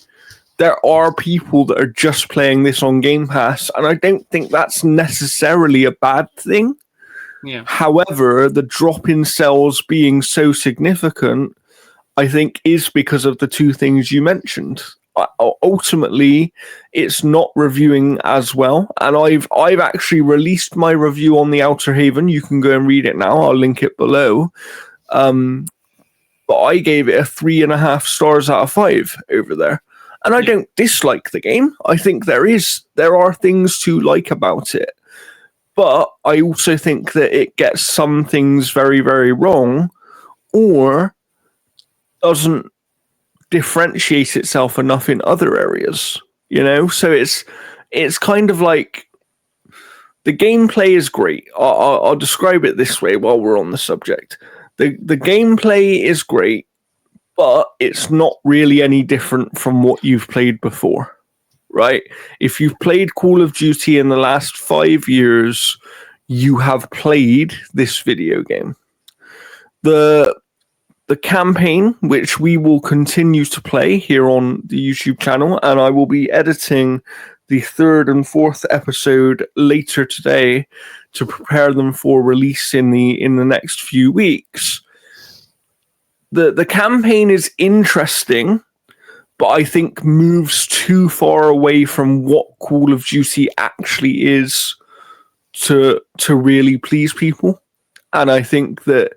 there are people that are just playing this on Game Pass, and I don't think that's necessarily a bad thing. Yeah. However, the drop in sales being so significant, I think, is because of the two things you mentioned. Ultimately, it's not reviewing as well, and I've actually released my review on the Outer Haven. You can go and read it now. I'll link it below. But I gave it a 3.5 stars out of 5 over there. And I don't dislike the game. I think there are things to like about it. But I also think that it gets some things very, very wrong, or doesn't differentiate itself enough in other areas. So it's kind of like, the gameplay is great. I'll describe it this way while we're on the subject. The gameplay is great, but it's not really any different from what you've played before, right? If you've played Call of Duty in the last 5 years, you have played this video game. The campaign, which we will continue to play here on the YouTube channel, and I will be editing the 3rd and 4th episode later today to prepare them for release in the next few weeks. The campaign is interesting, but I think moves too far away from what Call of Duty actually is to really please people. And I think that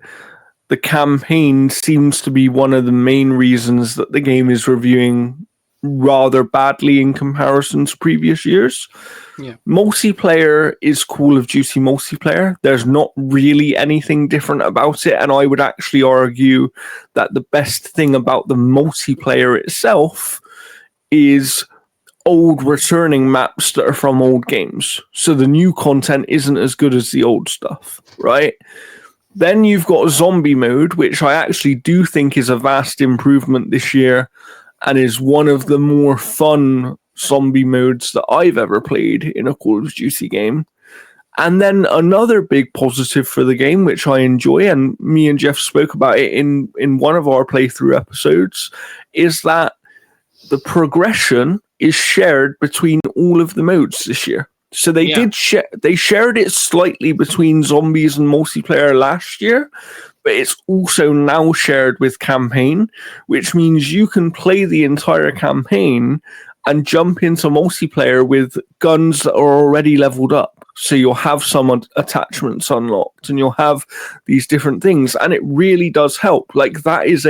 the campaign seems to be one of the main reasons that the game is reviewing rather badly in comparison to previous years. Yeah. Multiplayer is Call of Duty multiplayer. There's not really anything different about it, and I would actually argue that the best thing about the multiplayer itself is old returning maps that are from old games. So the new content isn't as good as the old stuff, right? Then you've got zombie mode, which I actually do think is a vast improvement this year, and is one of the more fun zombie modes that I've ever played in a Call of Duty game. And then another big positive for the game, which I enjoy, and me and Jeff spoke about it in one of our playthrough episodes, is that the progression is shared between all of the modes this year. So they they shared it slightly between zombies and multiplayer last year, but it's also now shared with campaign, which means you can play the entire campaign and jump into multiplayer with guns that are already leveled up. So you'll have some attachments unlocked, and you'll have these different things, and it really does help. Like, that's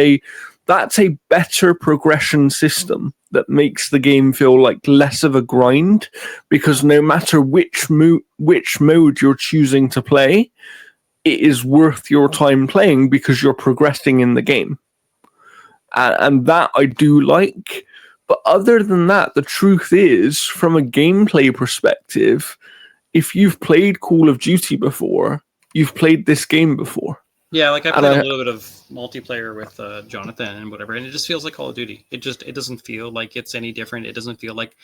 a better progression system that makes the game feel like less of a grind, because no matter which mode you're choosing to play, it is worth your time playing because you're progressing in the game. And that I do like, But other than that, the truth is, from a gameplay perspective, if you've played Call of Duty before, you've played this game before. Yeah, like I And played a little bit of multiplayer with Jonathan and whatever, and it just feels like Call of Duty. It doesn't feel like it's any different. It doesn't feel like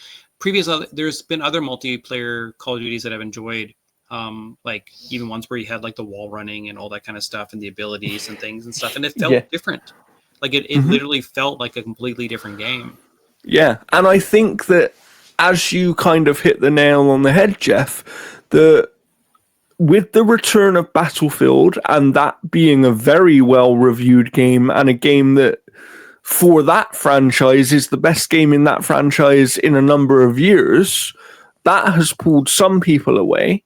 there's been other multiplayer Call of Duties that I've enjoyed, like even ones where you had like the wall running and all that kind of stuff and the abilities and things and stuff, and it felt different. Like it literally felt like a completely different game. Yeah, and I think that as you kind of hit the nail on the head, Jeff, with the return of Battlefield and that being a very well-reviewed game and a game that for that franchise is the best game in that franchise in a number of years, that has pulled some people away.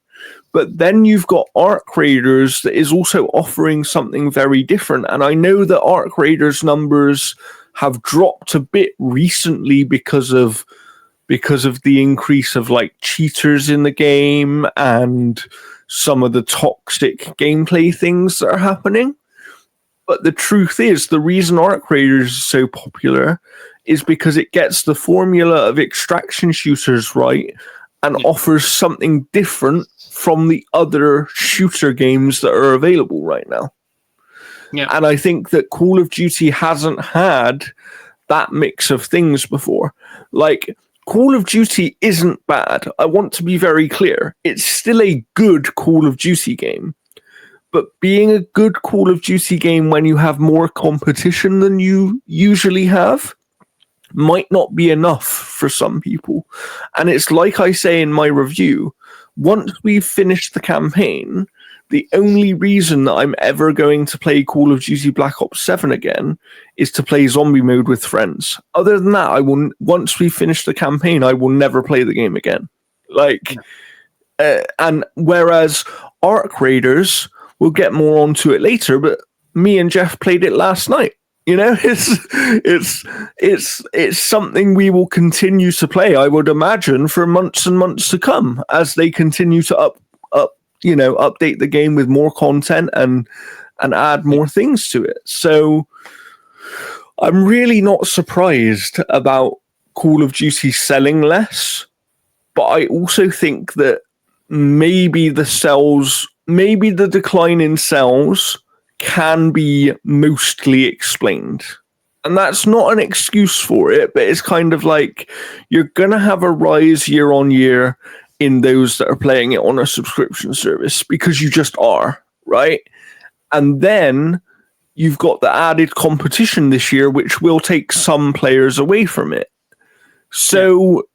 But then you've got Arc Raiders that is also offering something very different. And I know that Arc Raiders numbers have dropped a bit recently because of the increase of like cheaters in the game and some of the toxic gameplay things that are happening. But the truth is, the reason Arc Raiders is so popular is because it gets the formula of extraction shooters right and offers something different from the other shooter games that are available right now. Yeah. And I think that Call of Duty hasn't had that mix of things before. Like, Call of Duty isn't bad. I want to be very clear. It's still a good Call of Duty game. But being a good Call of Duty game when you have more competition than you usually have might not be enough for some people. And it's like I say in my review, once we've finished the campaign, the only reason that I'm ever going to play Call of Duty Black Ops 7 again is to play zombie mode with friends. Other than that, once we finish the campaign, I will never play the game again. And whereas Arc Raiders, we'll get more onto it later, but me and Jeff played it last night. You know, it's something we will continue to play, I would imagine, for months and months to come as they continue to update the game with more content and add more things to it. So I'm really not surprised about Call of Duty selling less, but I also think that maybe the decline in sales can be mostly explained. And that's not an excuse for it, but it's kind of like you're going to have a rise year on year in those that are playing it on a subscription service because you just are, right? And then you've got the added competition this year, which will take some players away from it. So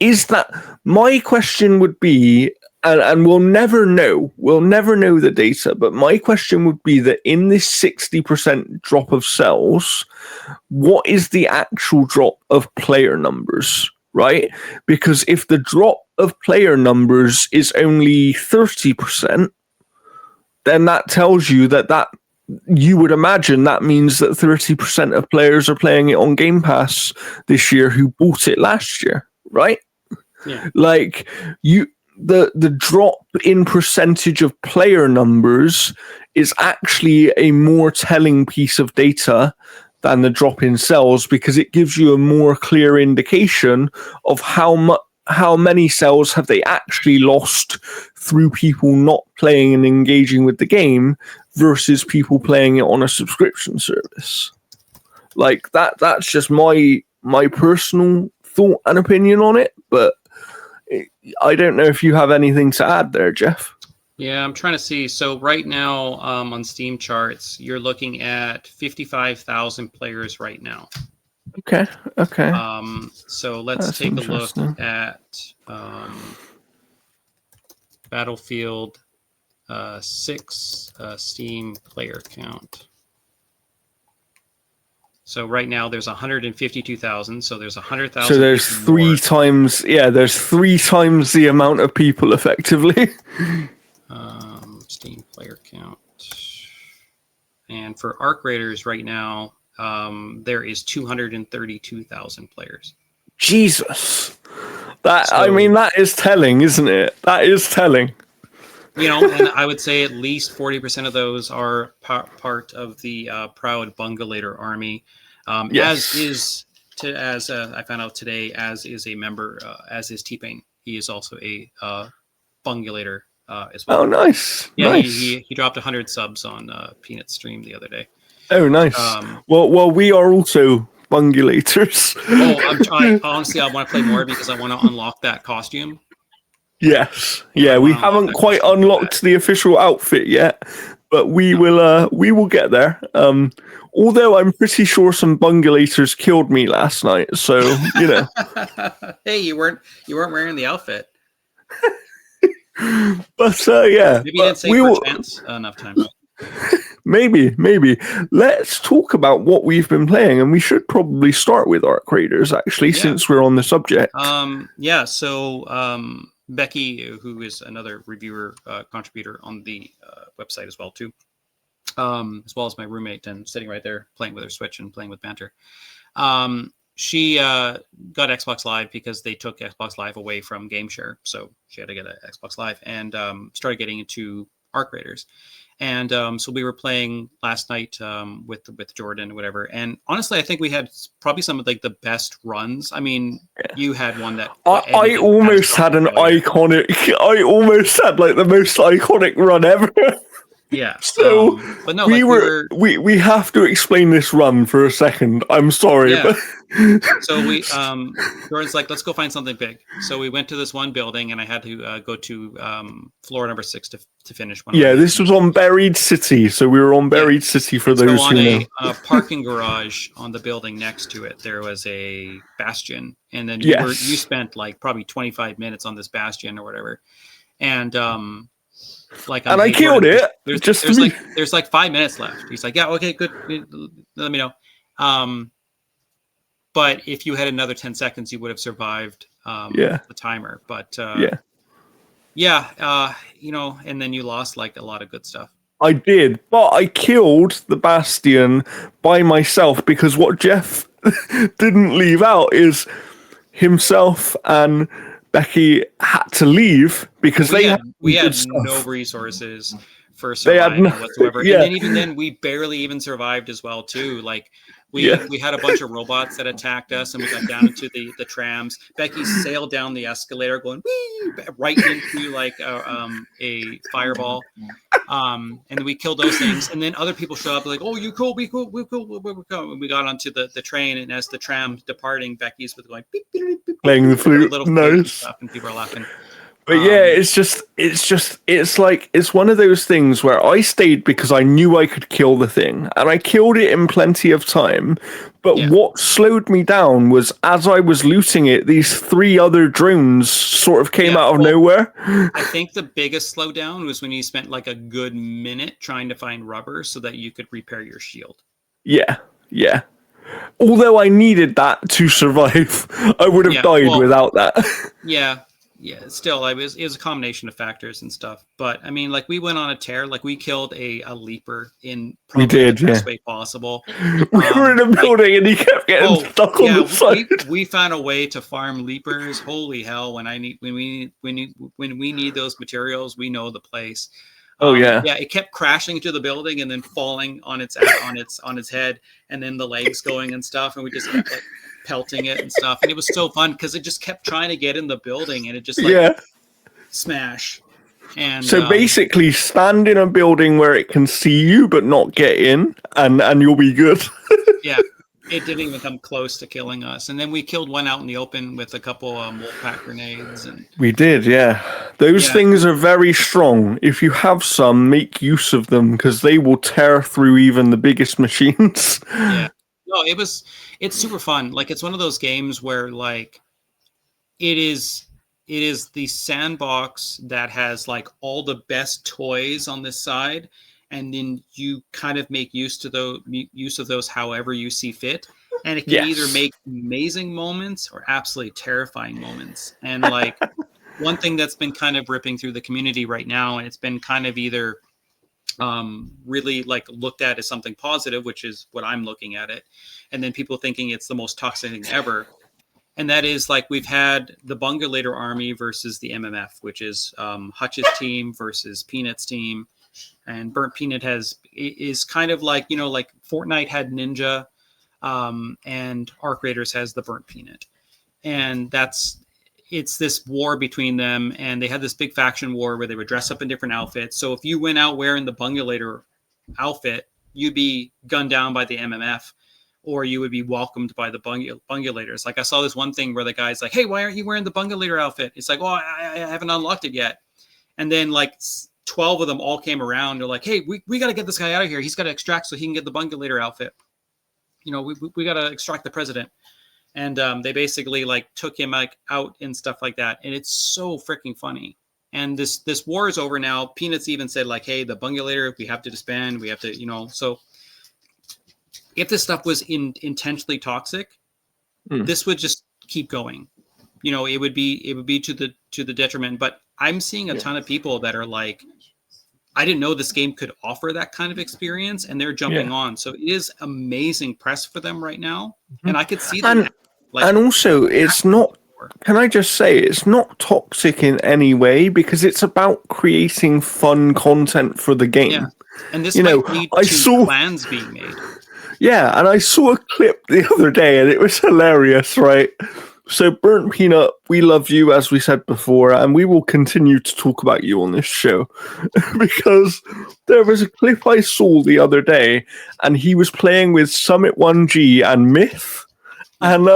is that, my question would be, and we'll never know the data, but my question would be that in this 60% drop of sales, what is the actual drop of player numbers, right? Because if the drop of player numbers is only 30%, then that tells you that you would imagine that means that 30% of players are playing it on Game Pass this year who bought it last year, right? Yeah. Like the drop in percentage of player numbers is actually a more telling piece of data than the drop in sales because it gives you a more clear indication of how many sales have they actually lost through people not playing and engaging with the game versus people playing it on a subscription service. Like that's just my personal thought and opinion on it, but I don't know if you have anything to add there, Jeff. Yeah, I'm trying to see. So right now on Steam charts, you're looking at 55,000 players right now. Okay. So let's take a look at Battlefield 6 Steam player count. So right now there's 152,000. So there's 100,000. So there's three times the amount of people effectively. Steam player count. And for Arc Raiders right now, there is 232,000 players. Jesus. That is telling, isn't it? That is telling. You know, and I would say at least 40% of those are part of the proud Bungalator army, yes. as is as I found out today, as is a member, as is T-Pain. He is also a Bungulator as well. Oh, nice. Yeah, nice. he dropped 100 subs on Peanut's stream the other day. Oh, nice. Well, we are also Bungulators. Honestly, I want to play more because I want to unlock that costume. Yes. Yeah, we haven't quite unlocked the official outfit yet, but we will get there. Although I'm pretty sure some Bungulators killed me last night, so you know. Hey, you weren't wearing the outfit. But yeah, maybe you didn't say for chance enough time. Maybe. Let's talk about what we've been playing, and we should probably start with Arc Raiders actually, since we're on the subject. So Becky, who is another reviewer contributor on the website as well too, as well as my roommate, and sitting right there playing with her Switch and playing with Banter. She got Xbox Live because they took Xbox Live away from GameShare, so she had to get an Xbox Live, and started getting into Arc Raiders. And so we were playing last night with Jordan or whatever. And honestly, I think we had probably some of like the best runs. I mean, you had one that I almost had an iconic. I almost had like the most iconic run ever. Yeah. So but no, we have to explain this run for a second. I'm sorry, but so we Jordan's like, let's go find something big. So we went to this one building, and I had to go to floor number 6 to finish one. Yeah, this was on Buried City, so we were on Buried City for those who know. On a parking garage on the building next to it, there was a bastion, and then you spent like probably 25 minutes on this bastion or whatever, and I killed it. There's like 5 minutes left. He's like, yeah, okay, good. Let me know. But if you had another 10 seconds, you would have survived the timer. But and then you lost like a lot of good stuff. I did, but I killed the Bastion by myself because what Jeff didn't leave out is himself and Becky had to leave because we had no resources for surviving whatsoever. And then even then, we barely even survived as well too. Like we had a bunch of robots that attacked us, and we got down into the trams. Becky sailed down the escalator, going wee, right into like a fireball. And then we killed those things, and then other people show up like, "Oh, you cool? We cool? And we got onto the train, and as the tram's departing, Becky's was going beep, beep, beep, beep, playing the flute, nice, and people are laughing. But it's one of those things where I stayed because I knew I could kill the thing, and I killed it in plenty of time. But what slowed me down was as I was looting it, these 3 other drones sort of came out of nowhere. I think the biggest slowdown was when you spent like a good minute trying to find rubber so that you could repair your shield. Yeah. Although I needed that to survive, I would have died without that. Yeah, still, it was a combination of factors and stuff. But I mean, like we went on a tear. Like we killed a leaper in probably the best way possible. We were in a building and he kept getting stuck on the side. We found a way to farm leapers. Holy hell! When we need those materials, we know the place. It kept crashing into the building and then falling on its head, and then the legs going and stuff, and we just kept like pelting it and stuff, and it was so fun because it just kept trying to get in the building, and it just smash. And so basically, stand in a building where it can see you but not get in, and you'll be good. It didn't even come close to killing us. And then we killed one out in the open with a couple Wolfpack grenades. And we did, Those things are very strong. If you have some, make use of them because they will tear through even the biggest machines. No, it's super fun. Like it's one of those games where like it is the sandbox that has like all the best toys on this side, and then you kind of make use of those however you see fit, and it can either make amazing moments or absolutely terrifying moments. And like one thing that's been kind of ripping through the community right now, and it's been kind of either really like looked at as something positive, which is what I'm looking at it, and then people thinking it's the most toxic thing ever. And that is like we've had the Bungulator army versus the MMF, which is Hutch's team versus Peanut's team. And Burnt Peanut is kind of like, like Fortnite had Ninja. and Arc Raiders has the Burnt Peanut, and it's this war between them, and they had this big faction war where they would dress up in different outfits. So if you went out wearing the Bungulator outfit, you'd be gunned down by the MMF, or you would be welcomed by the Bungulators. Like I saw this one thing where the guy's like, "Hey, why aren't you wearing the Bungulator outfit?" It's like, "Oh, I haven't unlocked it yet." And then like 12 of them all came around. They're like, "Hey, we got to get this guy out of here. He's got to extract so he can get the Bungulator outfit. You know, we got to extract the president." And they basically like took him like out and stuff like that. And it's so freaking funny. And this war is over now. Peanuts even said like, "Hey, the Bungulator, we have to disband. We have to, you know." So if this stuff was intentionally toxic, this would just keep going. You know, it would be to the detriment. But I'm seeing a ton of people that are like, I didn't know this game could offer that kind of experience, and they're jumping on. So it is amazing press for them right now, and I could see them. And also, it's not. Can I just say it's not toxic in any way because it's about creating fun content for the game. Yeah, and this might lead to plans being made. Yeah, and I saw a clip the other day, and it was hilarious, right? So, Burnt Peanut, we love you, as we said before, and we will continue to talk about you on this show. Because there was a clip I saw the other day, and he was playing with Summit 1G and Myth, and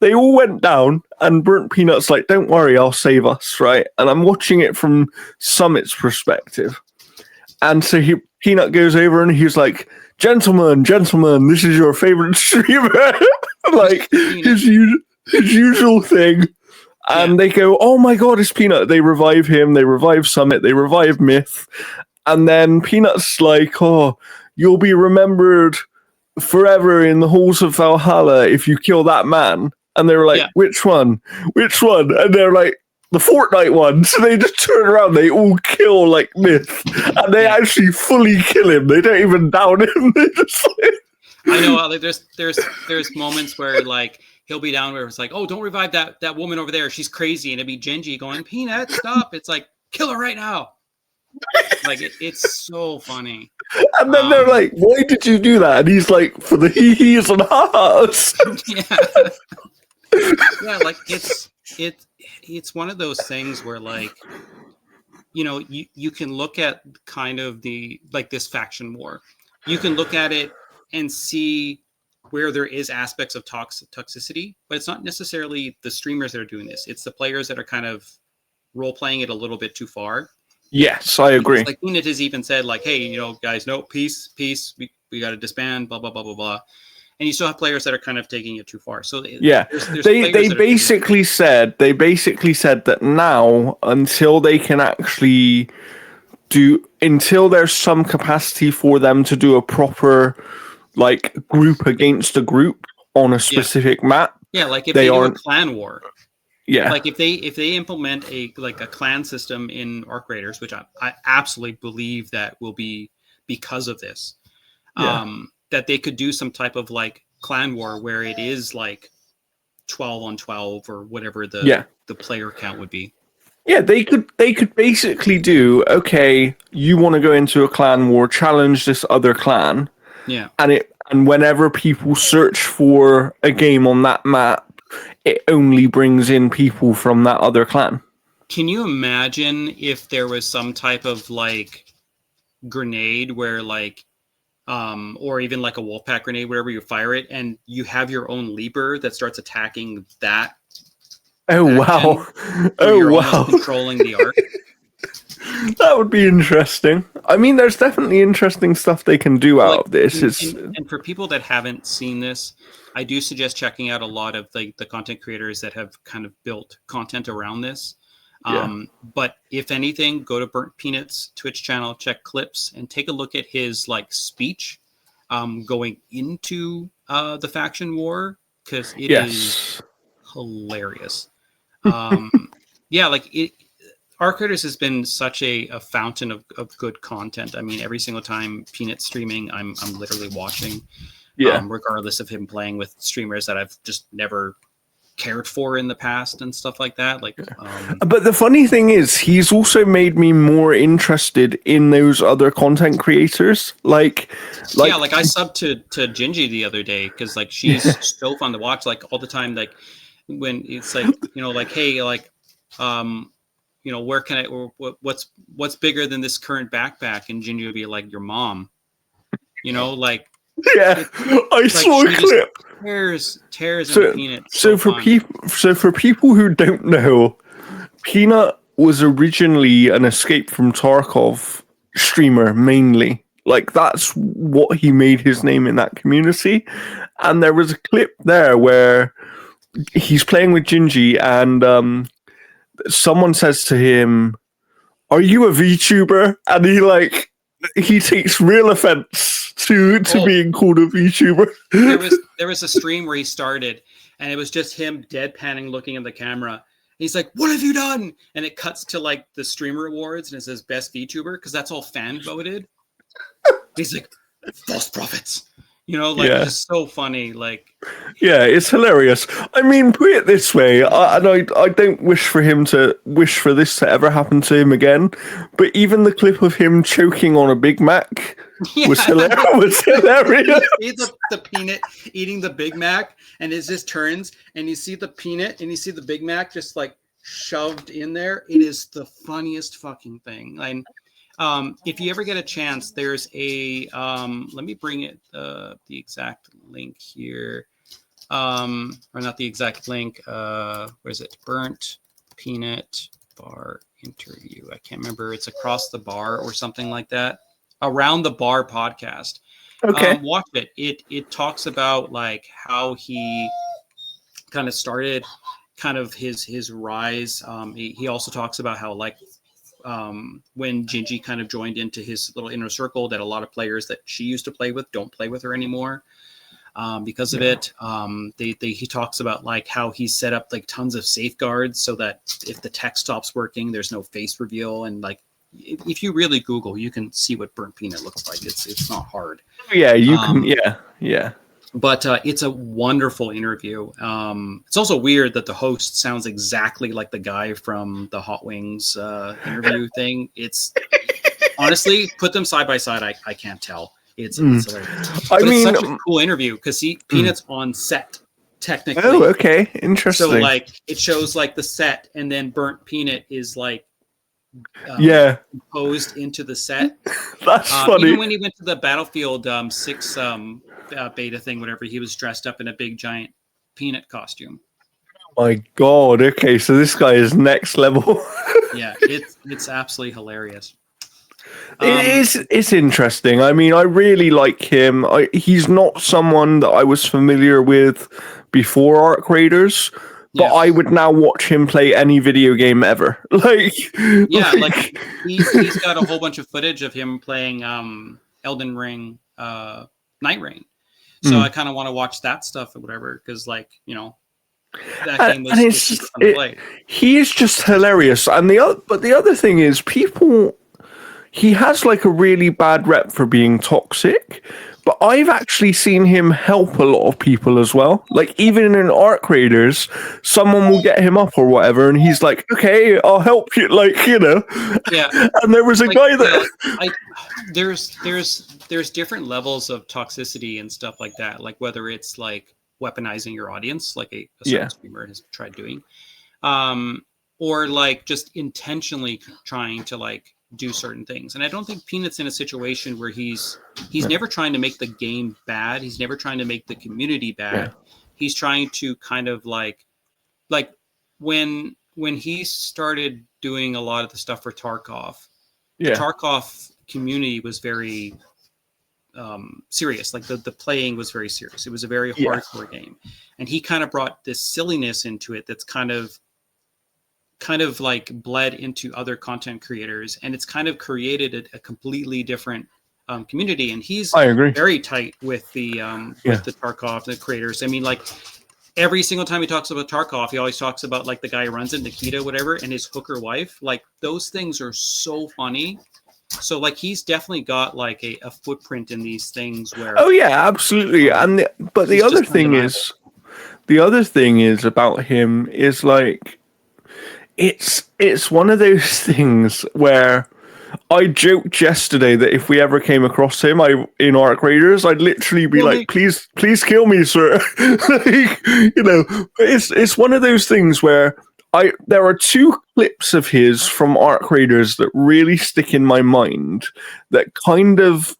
they all went down, and Burnt Peanut's like, "Don't worry, I'll save us," right? And I'm watching it from Summit's perspective. And so Peanut goes over, and he's like, Gentlemen, this is your favorite streamer." Like, his usual thing. And they go, "Oh my god, it's Peanut." They revive him, they revive Summit, they revive Myth. And then Peanut's like, "Oh, you'll be remembered forever in the halls of Valhalla if you kill that man." And they were like, which one? And they're like, "The Fortnite one." So they just turn around, they all kill like Myth. And they actually fully kill him. They don't even down him. They just like... I know, like, there's moments where like he'll be down where it's like, "Oh, don't revive that woman over there. She's crazy." And it'd be Genji going, "Peanut, stop." It's like, "Kill her right now." Like it's so funny. And then they're like, "Why did you do that?" And he's like, "For the hee-hees and ha-has." Yeah, like it's one of those things where like, you know, you can look at kind of the like this faction war. You can look at it and see where there is aspects of toxicity, but it's not necessarily the streamers that are doing this. It's the players that are kind of role playing it a little bit too far. Yes, I agree. Like Peanut has even said like, "Hey, you know, guys, no, peace. We got to disband, blah, blah, blah, blah, blah." And you still have players that are kind of taking it too far. So there's they basically said that now until they can actually until there's some capacity for them to do a proper like group against a group on a specific map. Yeah, like if they do a clan war. Yeah. Like if they implement a clan system in Arc Raiders, which I absolutely believe that will be because of this. That they could do some type of like clan war where it is like 12 on 12 or whatever the player count would be. Yeah, they could basically do, okay, you want to go into a clan war, challenge this other clan. Yeah. And whenever people search for a game on that map, it only brings in people from that other clan. Can you imagine if there was some type of like grenade where like or even like a Wolfpack grenade, wherever you fire it, and you have your own leaper that starts attacking that. Oh wow! Oh wow! Controlling the arc. That would be interesting. I mean, there's definitely interesting stuff they can do out of this. And for people that haven't seen this, I do suggest checking out a lot of the content creators that have kind of built content around this. But if anything, go to Burnt Peanut's Twitch channel, check clips, and take a look at his like speech going into the faction war, because it is hilarious. Arc Raiders has been such a fountain of good content. I mean, every single time Peanut's streaming, I'm literally watching, regardless of him playing with streamers that I've just never cared for in the past and stuff like that. Like, But the funny thing is, he's also made me more interested in those other content creators. Like yeah, like I subbed to Gingy the other day because like she's so fun to watch. Like all the time, like when it's like, you know, like, hey, like, you know, where can I, or what's bigger than this current backpack? And Gingy would be like, your mom. You know, like, yeah, I saw a clip. Tears into Peanut. So for people who don't know, Peanut was originally an Escape from Tarkov streamer mainly. Like that's what he made his name in that community. And there was a clip there where he's playing with Gingy and someone says to him, "Are you a VTuber?" And he takes real offense to being called a VTuber. there was a stream where he started and it was just him deadpanning looking at the camera. He's like, "What have you done?" And it cuts to like the streamer awards and it says best VTuber because that's all fan voted. He's like, false prophets. You know, like it's so funny. Like, yeah, it's hilarious. I mean, put it this way, I don't wish for this to ever happen to him again. But even the clip of him choking on a Big Mac was hilarious. You see the Peanut eating the Big Mac, and it just turns, and you see the Peanut, and you see the Big Mac just like shoved in there. It is the funniest fucking thing. And if you ever get a chance, there's a let me bring it the exact link here, or not the exact link. Where is it? Burnt Peanut Bar interview. I can't remember. It's Across the Bar or something like that. Around the Bar podcast. Okay. Watch it. It talks about like how he kind of started, kind of his rise. He also talks about how like. When Gingy kind of joined into his little inner circle, that a lot of players that she used to play with don't play with her anymore because of it. He talks about like how he set up like tons of safeguards so that if the tech stops working, there's no face reveal. And like, if you really Google, you can see what Burnt Peanut looks like. It's not hard. Yeah, you can. Yeah. But it's a wonderful interview. It's also weird that the host sounds exactly like the guy from the Hot Wings interview thing. It's honestly, put them side by side. I can't tell. It's hilarious. It's such a cool interview because Peanut's on set technically. Oh, okay, interesting. So like it shows like the set, and then Burnt Peanut is like imposed into the set. That's funny. Even when he went to the Battlefield 6 beta thing, whatever, he was dressed up in a big giant peanut costume. My God. Okay, so this guy is next level. Yeah, it's absolutely hilarious. It's interesting. I mean, I really like him. He's not someone that I was familiar with before Arc Raiders. But I would now watch him play any video game ever. He's got a whole bunch of footage of him playing Elden Ring, Night Rain. So I kind of want to watch that stuff or whatever because, like, you know, that game was just fun to play. He is just hilarious. And the other thing is, he has like a really bad rep for being toxic. But I've actually seen him help a lot of people as well. Like, even in Arc Raiders, someone will get him up or whatever, and he's like, okay, I'll help you, like, you know. Yeah. And there was a guy that... There's different levels of toxicity and stuff like that. Like, whether it's, like, weaponizing your audience, like a certain streamer has tried doing. Or, like, just intentionally trying to, like, do certain things. And I don't think Peanut's in a situation where he's never trying to make the game bad. He's never trying to make the community bad. Yeah. He's trying to kind of like when he started doing a lot of the stuff for Tarkov, the Tarkov community was very serious. Like the playing was very serious. It was a very hardcore game. And he kind of brought this silliness into it that's kind of like bled into other content creators, and it's kind of created a completely different community. And he's very tight with the Tarkov, the creators. I mean, like every single time he talks about Tarkov, he always talks about like the guy who runs it, Nikita, whatever, and his hooker wife. Like those things are so funny. So like he's definitely got like a footprint in these things where. Oh yeah, absolutely. But the other thing is. the other thing is about him is like it's one of those things where I joked yesterday that if we ever came across him in Arc Raiders, I'd literally be like, please kill me, sir. Like, it's one of those things where there are two clips of his from Arc Raiders that really stick in my mind that kind of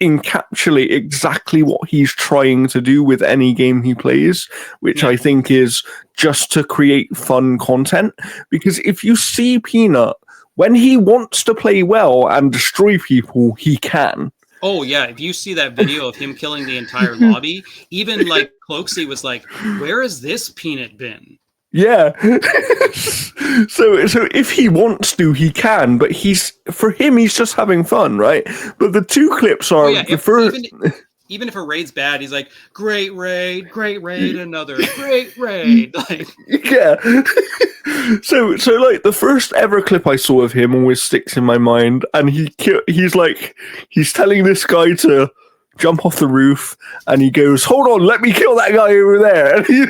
encapsulate exactly what he's trying to do with any game he plays, which I think is just to create fun content. Because if you see Peanut, when he wants to play well and destroy people, he can. Oh, yeah. If you see that video of him killing the entire lobby, even like Cloaksy was like, where has this Peanut been? Yeah. So if he wants to, he can, but for him, he's just having fun, right? But the two clips are the first. Even if a raid's bad, he's like, great raid, another great raid. Like, yeah. So like the first ever clip I saw of him always sticks in my mind, and he's telling this guy to jump off the roof, and he goes, "Hold on, let me kill that guy over there." And he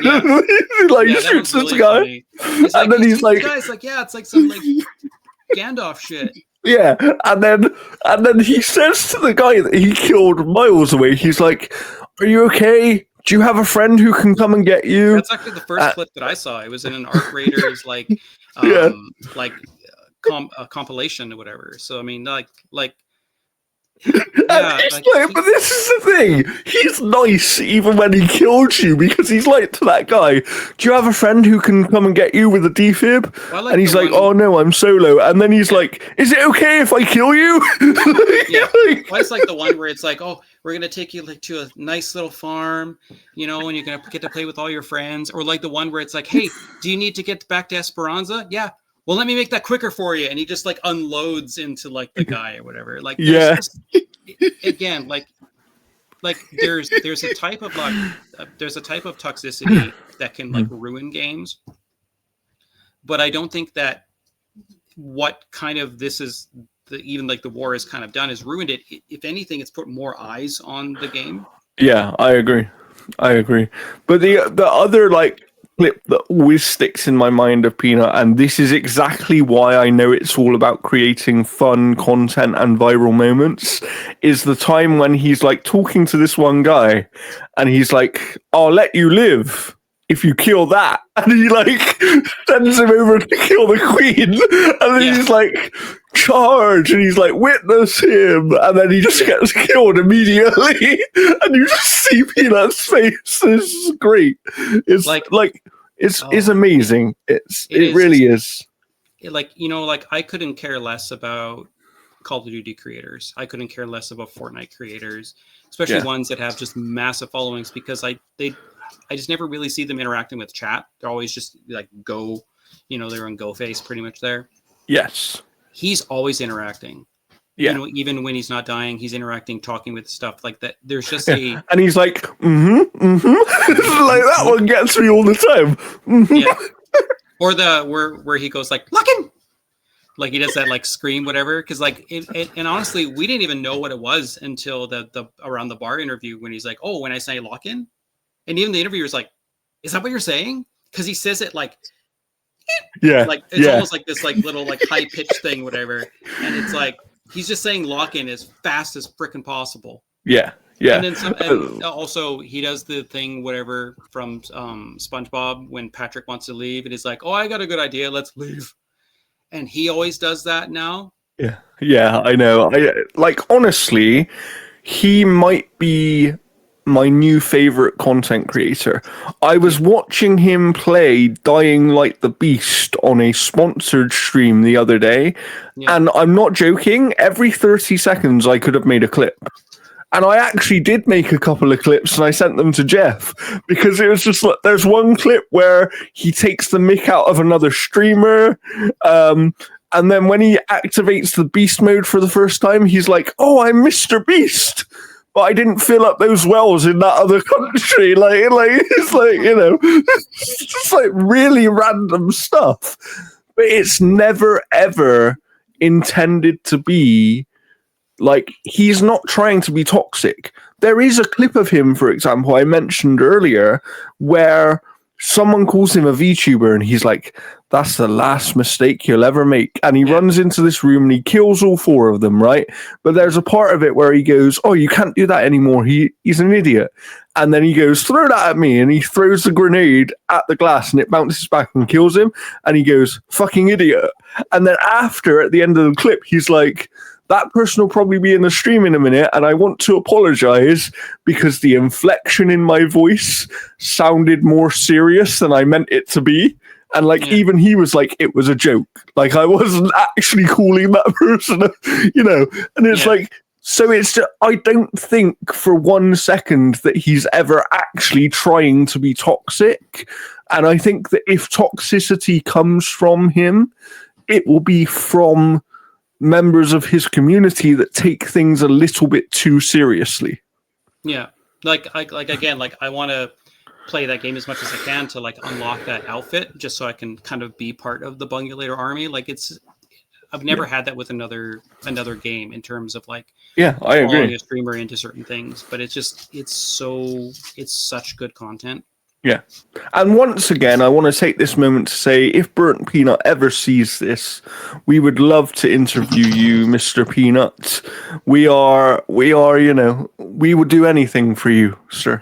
shoots this really guy, and then he's like, "Guys, like, yeah, it's like some like Gandalf shit." Yeah, and then he says to the guy that he killed miles away, he's like, "Are you okay? Do you have a friend who can come and get you?" That's actually the first clip that I saw. It was in an Arc Raiders compilation or whatever. So I mean, like. Yeah, but this is the thing. He's nice even when he kills you, because he's like to that guy, "Do you have a friend who can come and get you with a defib?" And he's like, "Oh no, I'm solo." And then he's like, "Is it okay if I kill you?" Yeah. Well, it's like the one where it's like, "Oh, we're gonna take you like to a nice little farm, and you're gonna get to play with all your friends." Or like the one where it's like, "Hey, do you need to get back to Esperanza?" "Yeah." "Well, let me make that quicker for you." And he just like unloads into like the guy or whatever. Like, again, like there's a type of toxicity that can like ruin games. But I don't think that what kind of this is even like the war has kind of done is ruined it. If anything, it's put more eyes on the game. Yeah, I agree. But the other like clip that always sticks in my mind of Peanut, and this is exactly why I know it's all about creating fun content and viral moments, is the time when he's like talking to this one guy and he's like, "I'll let you live if you kill that," and he like sends him over to kill the queen, and then he's like, "Charge," and he's like, "Witness him," and then he just gets killed immediately, and you just see Peanut's face. It's great. It's it's amazing. It really is. Like, I couldn't care less about Call of Duty creators. I couldn't care less about Fortnite creators, especially ones that have just massive followings, because I just never really see them interacting with chat. They're always just like they're on Go face pretty much there. Yes. He's always interacting. Yeah. Even when he's not dying, he's interacting, talking with stuff like that. There's just and he's like, like that one gets me all the time. Yeah. Or where he goes like, "Lockin'!" Like he does that like scream, whatever. Because like, and honestly, we didn't even know what it was until the around the bar interview when he's like, "Oh, when I say lock in," and even the interviewer's like, "Is that what you're saying?" Because he says it like, like it's almost like this like little like high pitched thing, whatever, and it's like he's just saying lock in as fast as frickin' possible. Yeah. And then and also he does the thing whatever from SpongeBob when Patrick wants to leave and he's like, "Oh, I got a good idea, let's leave." And he always does that now. Yeah, I know. Honestly, he might be my new favorite content creator. I was watching him play Dying Like the Beast on a sponsored stream the other day, and I'm not joking, every 30 seconds I could have made a clip. And I actually did make a couple of clips and I sent them to Jeff, because it was just like, there's one clip where he takes the mick out of another streamer. And then when he activates the beast mode for the first time, he's like, "Oh, I'm Mr. Beast, but I didn't fill up those wells in that other country." It's like, it's just like really random stuff. But it's never, ever intended to be Like, he's not trying to be toxic. There is a clip of him, for example, I mentioned earlier, where someone calls him a VTuber and he's like, that's the last mistake you'll ever make. And he runs into this room and he kills all four of them, right? But there's a part of it where he goes, oh, you can't do that anymore. He's an idiot. And then he goes, throw that at me. And he throws the grenade at the glass and it bounces back and kills him. And he goes, fucking idiot. And then after, at the end of the clip, he's like, that person will probably be in the stream in a minute, and I want to apologize because the inflection in my voice sounded more serious than I meant it to be. And like, even he was like, it was a joke. Like, I wasn't actually calling that person, you know. And it's like, so it's just, I don't think for 1 second that he's ever actually trying to be toxic. And I think that if toxicity comes from him, it will be from members of his community that take things a little bit too seriously. Yeah, like again, like I want to play that game as much as I can to like unlock that outfit, just so I can kind of be part of the Bungulator army. Like I've never had that with another game in terms of like I agree. Following a streamer into certain things, but it's such good content. Yeah. And once again, I want to take this moment to say, if Burnt Peanut ever sees this, we would love to interview you, Mr. Peanut. We are, you know, we would do anything for you, sir.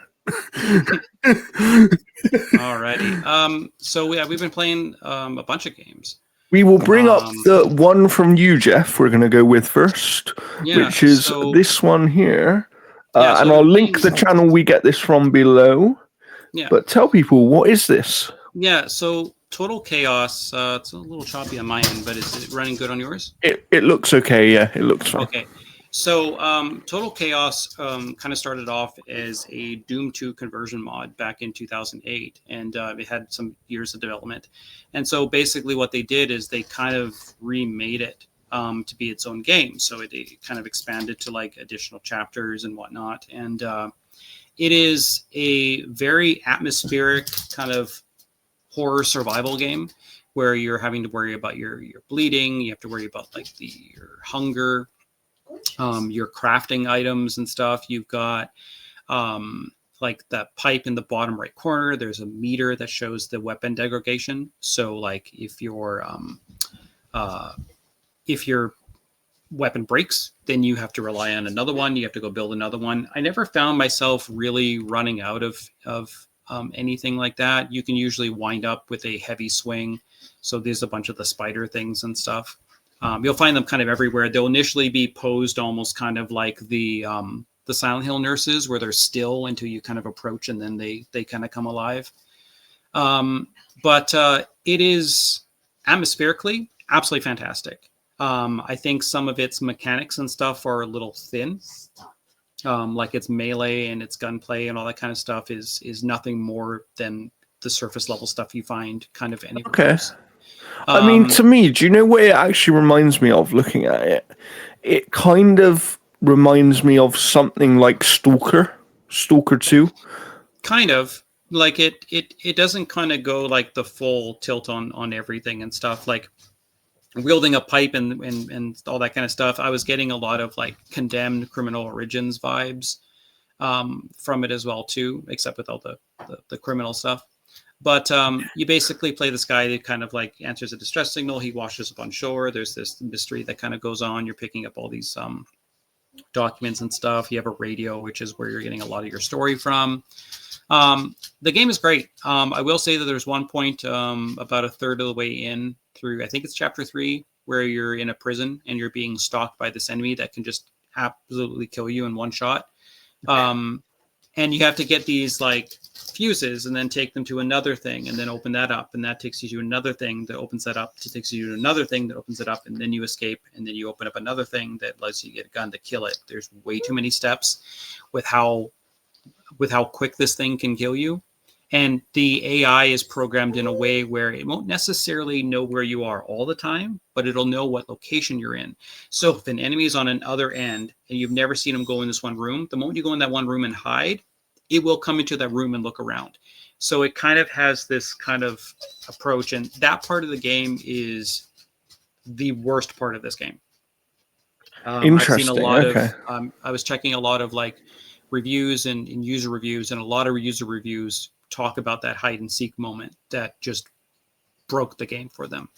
Alrighty. So we've been playing a bunch of games. We will bring up the one from you, Jeff, we're going to go with first, which is this one here. And I'll link the channel we get this from below. Yeah. But tell people, what is this? Yeah, so Total Chaos, it's a little choppy on my end, but is it running good on yours? It looks okay, yeah. It looks fine. Okay. So Total Chaos kind of started off as a Doom 2 conversion mod back in 2008, and it had some years of development. And so basically what they did is they kind of remade it to be its own game. So it kind of expanded to like additional chapters and whatnot. And it is a very atmospheric kind of horror survival game where you're having to worry about your bleeding. You have to worry about like your hunger, your crafting items and stuff. You've got like that pipe in the bottom right corner. There's a meter that shows the weapon degradation. So like if your weapon breaks, then you have to rely on another one. You have to go build another one. I never found myself really running out of anything like that. You can usually wind up with a heavy swing. So there's a bunch of the spider things and stuff. You'll find them kind of everywhere. They'll initially be posed almost kind of like the Silent Hill nurses, where they're still until you kind of approach and then they kind of come alive. But it is atmospherically absolutely fantastic. I think some of its mechanics and stuff are a little thin. Like its melee and its gunplay and all that kind of stuff is nothing more than the surface level stuff you find kind of anywhere else. I mean, to me, do you know what it actually reminds me of looking at it? It kind of reminds me of something like Stalker 2. Kind of. Like it doesn't kind of go like the full tilt on everything and stuff. Like wielding a pipe and all that kind of stuff. I was getting a lot of like Condemned Criminal Origins vibes from it as well too, except with all the criminal stuff. But you basically play this guy that kind of like answers a distress signal. He washes up on shore. There's this mystery that kind of goes on. You're picking up all these documents and stuff. You have a radio, which is where you're getting a lot of your story from. The game is great. I will say that there's one point about a third of the way in through, I think it's chapter 3, where you're in a prison and you're being stalked by this enemy that can just absolutely kill you in one shot. And you have to get these like fuses and then take them to another thing and then open that up. And that takes you to another thing that opens that up, to takes you to another thing that opens it up. And then you escape. And then you open up another thing that lets you get a gun to kill it. There's way too many steps with how quick this thing can kill you. And the AI is programmed in a way where it won't necessarily know where you are all the time, but it'll know what location you're in. So if an enemy is on another end and you've never seen them go in this one room, the moment you go in that one room and hide, it will come into that room and look around. So it kind of has this kind of approach. And that part of the game is the worst part of this game. I've seen a Interesting. lot of. Okay. I was checking a lot of like reviews and user reviews, and a lot of user reviews talk about that hide and seek moment that just broke the game for them.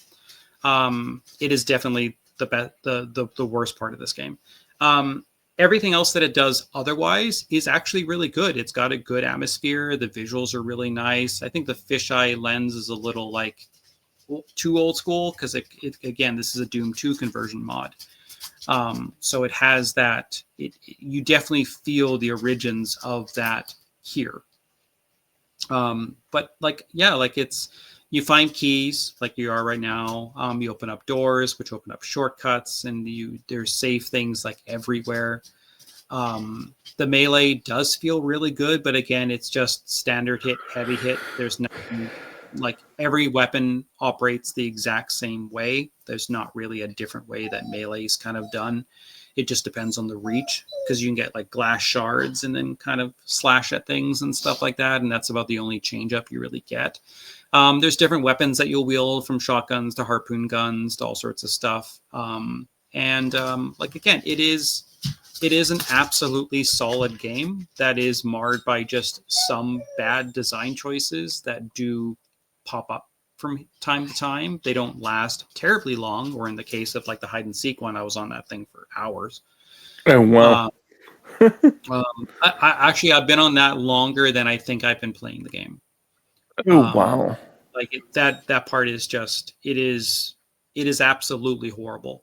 It is definitely the worst part of this game. Everything else that it does otherwise is actually really good. It's got a good atmosphere. The visuals are really nice. I think the fisheye lens is a little like too old school because again, this is a Doom 2 conversion mod. So it has that. You definitely feel the origins of that here. But like, yeah, like you find keys like you are right now. You open up doors, which open up shortcuts, and there's safe things like everywhere. The melee does feel really good, but again, it's just standard hit, heavy hit. There's nothing like every weapon operates the exact same way. There's not really a different way that melee is kind of done. It just depends on the reach because you can get like glass shards and then kind of slash at things and stuff like that. And that's about the only change up you really get. There's different weapons that you'll wield, from shotguns to harpoon guns to all sorts of stuff. Like, again, it is an absolutely solid game that is marred by just some bad design choices that do pop up from time to time. They don't last terribly long, or in the case of like the hide and seek one, I was on that thing for hours. Oh wow. I've been on that longer than I think I've been playing the game. Oh wow. Like that part is just it is absolutely horrible.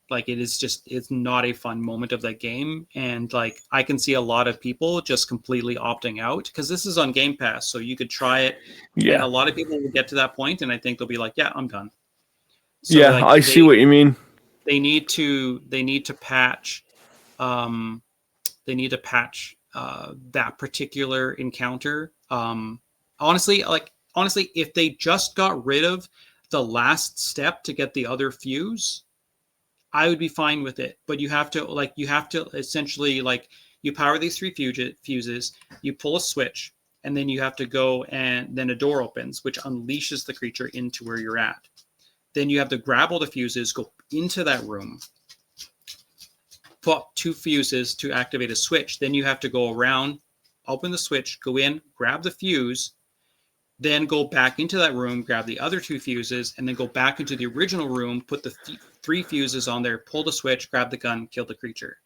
Like it's not a fun moment of that game, and like I can see a lot of people just completely opting out because this is on Game Pass, so you could try it. Yeah. And a lot of people will get to that point, and I think they'll be like, "Yeah, I'm done." So, Yeah, like, I see what you mean. They need to patch. They need to patch that particular encounter. Honestly, if they just got rid of the last step to get the other fuse, I would be fine with it. But you have to essentially like you power these 3 fuses, you pull a switch, and then you have to go, and then a door opens, which unleashes the creature into where you're at. Then you have to grab all the fuses, go into that room, put 2 fuses to activate a switch. Then you have to go around, open the switch, go in, grab the fuse, then go back into that room, grab the other 2 fuses, and then go back into the original room, put the 3 fuses on there, pull the switch, grab the gun, kill the creature.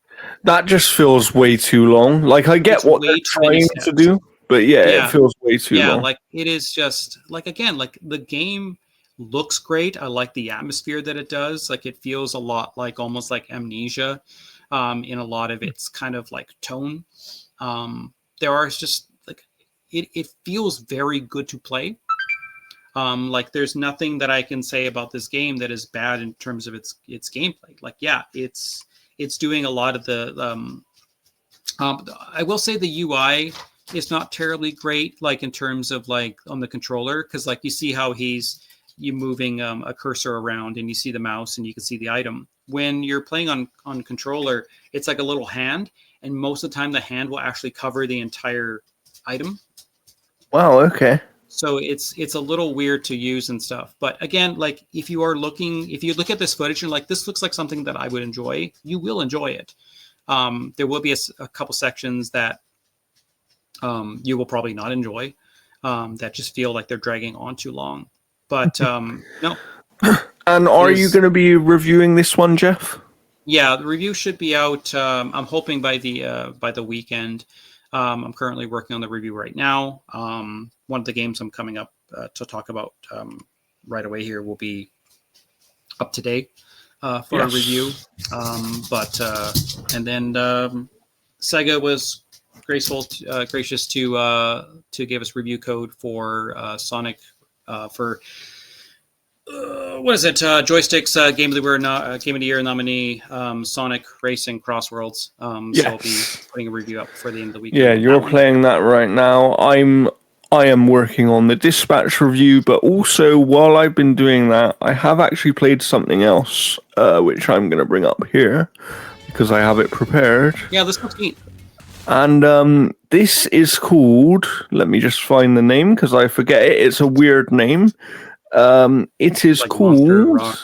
That just feels way too long. Like I get what they're trying to do, but yeah, it feels way too long. Yeah, like it is just like, again, like the game looks great. I like the atmosphere that it does. Like it feels a lot like almost like Amnesia in a lot of its kind of like tone. There are just like it feels very good to play. Like there's nothing that I can say about this game that is bad in terms of its gameplay. Like, yeah, it's doing a lot of the I will say the UI is not terribly great, like in terms of like on the controller, because like you see how you moving a cursor around and you see the mouse and you can see the item. When you're playing on controller, it's like a little hand, and most of the time the hand will actually cover the entire item. Wow, okay. So it's a little weird to use and stuff. But again, like if you look at this footage and like this looks like something that I would enjoy, you will enjoy it. There will be a couple sections that you will probably not enjoy, that just feel like they're dragging on too long. But no. And are you going to be reviewing this one, Jeff? Yeah, the review should be out. I'm hoping by the weekend. I'm currently working on the review right now. One of the games I'm coming up to talk about right away here will be up to date for a review. And then Sega was gracious to give us review code for Sonic for what is it? Joysticks Game of the Year nominee, Sonic Racing Crossworlds. So I'll be putting a review up for the end of the weekend. Yeah, you're playing that right now. I am working on the Dispatch review, but also while I've been doing that, I have actually played something else, which I'm going to bring up here because I have it prepared. Yeah, this looks neat. And this is called. Let me just find the name because I forget it. It's a weird name. It is like called.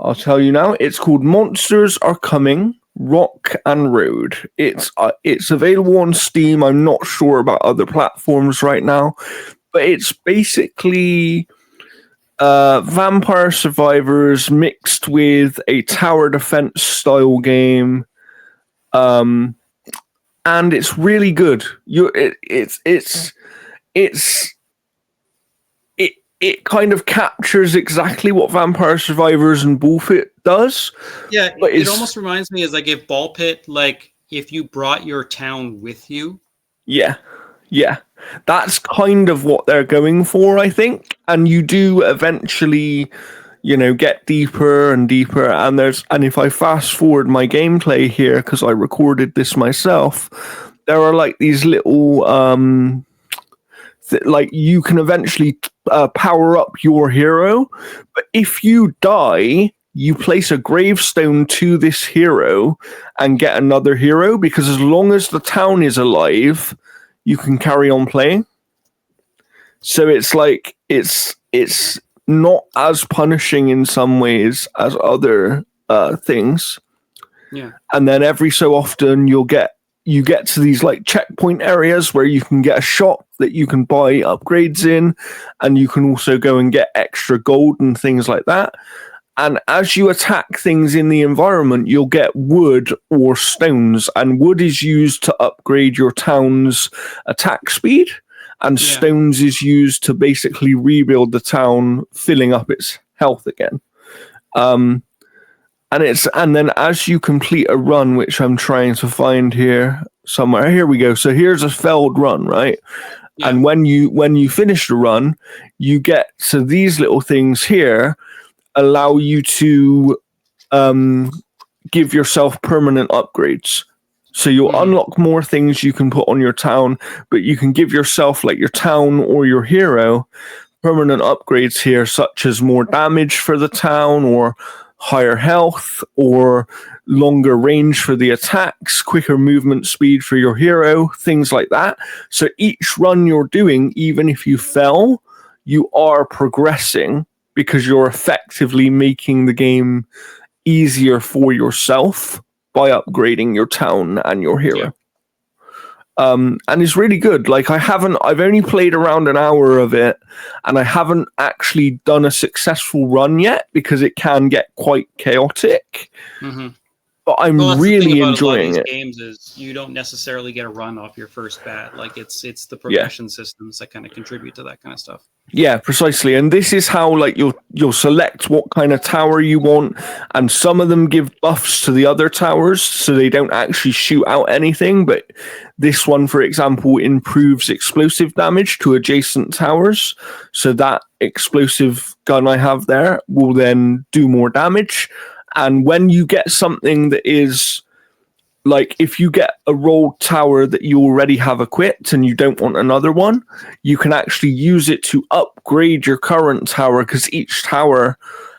I'll tell you now. It's called Monsters Are Coming, Rock and Road. It's available on Steam. I'm not sure about other platforms right now, but it's basically Vampire Survivors mixed with a tower defense style game, and it's really good. It kind of captures exactly what Vampire Survivors and Ball Pit does. Yeah, but it almost reminds me as like if Ball Pit, like if you brought your town with you. Yeah. That's kind of what they're going for, I think. And you do eventually, get deeper and deeper. And if I fast forward my gameplay here, because I recorded this myself, there are like these little like you can eventually power up your hero, but if you die, you place a gravestone to this hero and get another hero, because as long as the town is alive, you can carry on playing. So it's like it's not as punishing in some ways as other things. Yeah. And then every so often you get to these like checkpoint areas where you can get a shop that you can buy upgrades in, and you can also go and get extra gold and things like that. And as you attack things in the environment, you'll get wood or stones, and wood is used to upgrade your town's attack speed, and stones is used to basically rebuild the town, filling up its health again. And then as you complete a run, which I'm trying to find here somewhere. Here we go. So here's a failed run, right? Yeah. And when you finish the run, you get to these little things here, allow you to give yourself permanent upgrades. So you'll unlock more things you can put on your town, but you can give yourself, like your town or your hero, permanent upgrades here, such as more damage for the town, or higher health, or longer range for the attacks, quicker movement speed for your hero, things like that. So each run you're doing, even if you fell, you are progressing, because you're effectively making the game easier for yourself by upgrading your town and your hero. Yeah. And it's really good. Like I've only played around an hour of it, and I haven't actually done a successful run yet, because it can get quite chaotic. Mm-hmm. But I'm really enjoying it. Games is you don't necessarily get a run off your first bat. Like it's the progression systems that kind of contribute to that kind of stuff. Yeah, precisely. And this is how like you'll select what kind of tower you want, and some of them give buffs to the other towers, so they don't actually shoot out anything. But this one, for example, improves explosive damage to adjacent towers. So that explosive gun I have there will then do more damage. And when you get something that is, like, if you get a rolled tower that you already have equipped and you don't want another one, you can actually use it to upgrade your current tower, because each tower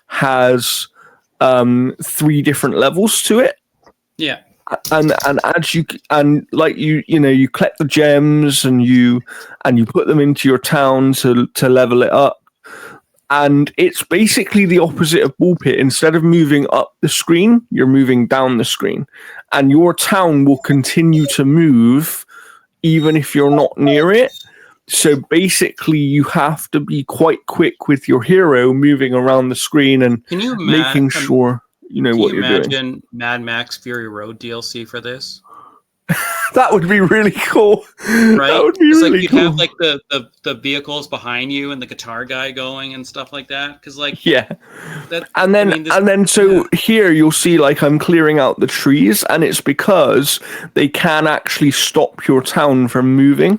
has 3 different levels to it. Yeah. And as you collect the gems and you put them into your town to level it up. And it's basically the opposite of Ball Pit. Instead of moving up the screen, you're moving down the screen. And your town will continue to move even if you're not near it. So basically, you have to be quite quick with your hero moving around the screen and making sure you know what you're doing. Can you imagine Mad Max Fury Road DLC for this? That would be really cool. Right? That would be really you'd cool. have like the vehicles behind you and the guitar guy going and stuff like that. Because here you'll see like I'm clearing out the trees, and it's because they can actually stop your town from moving.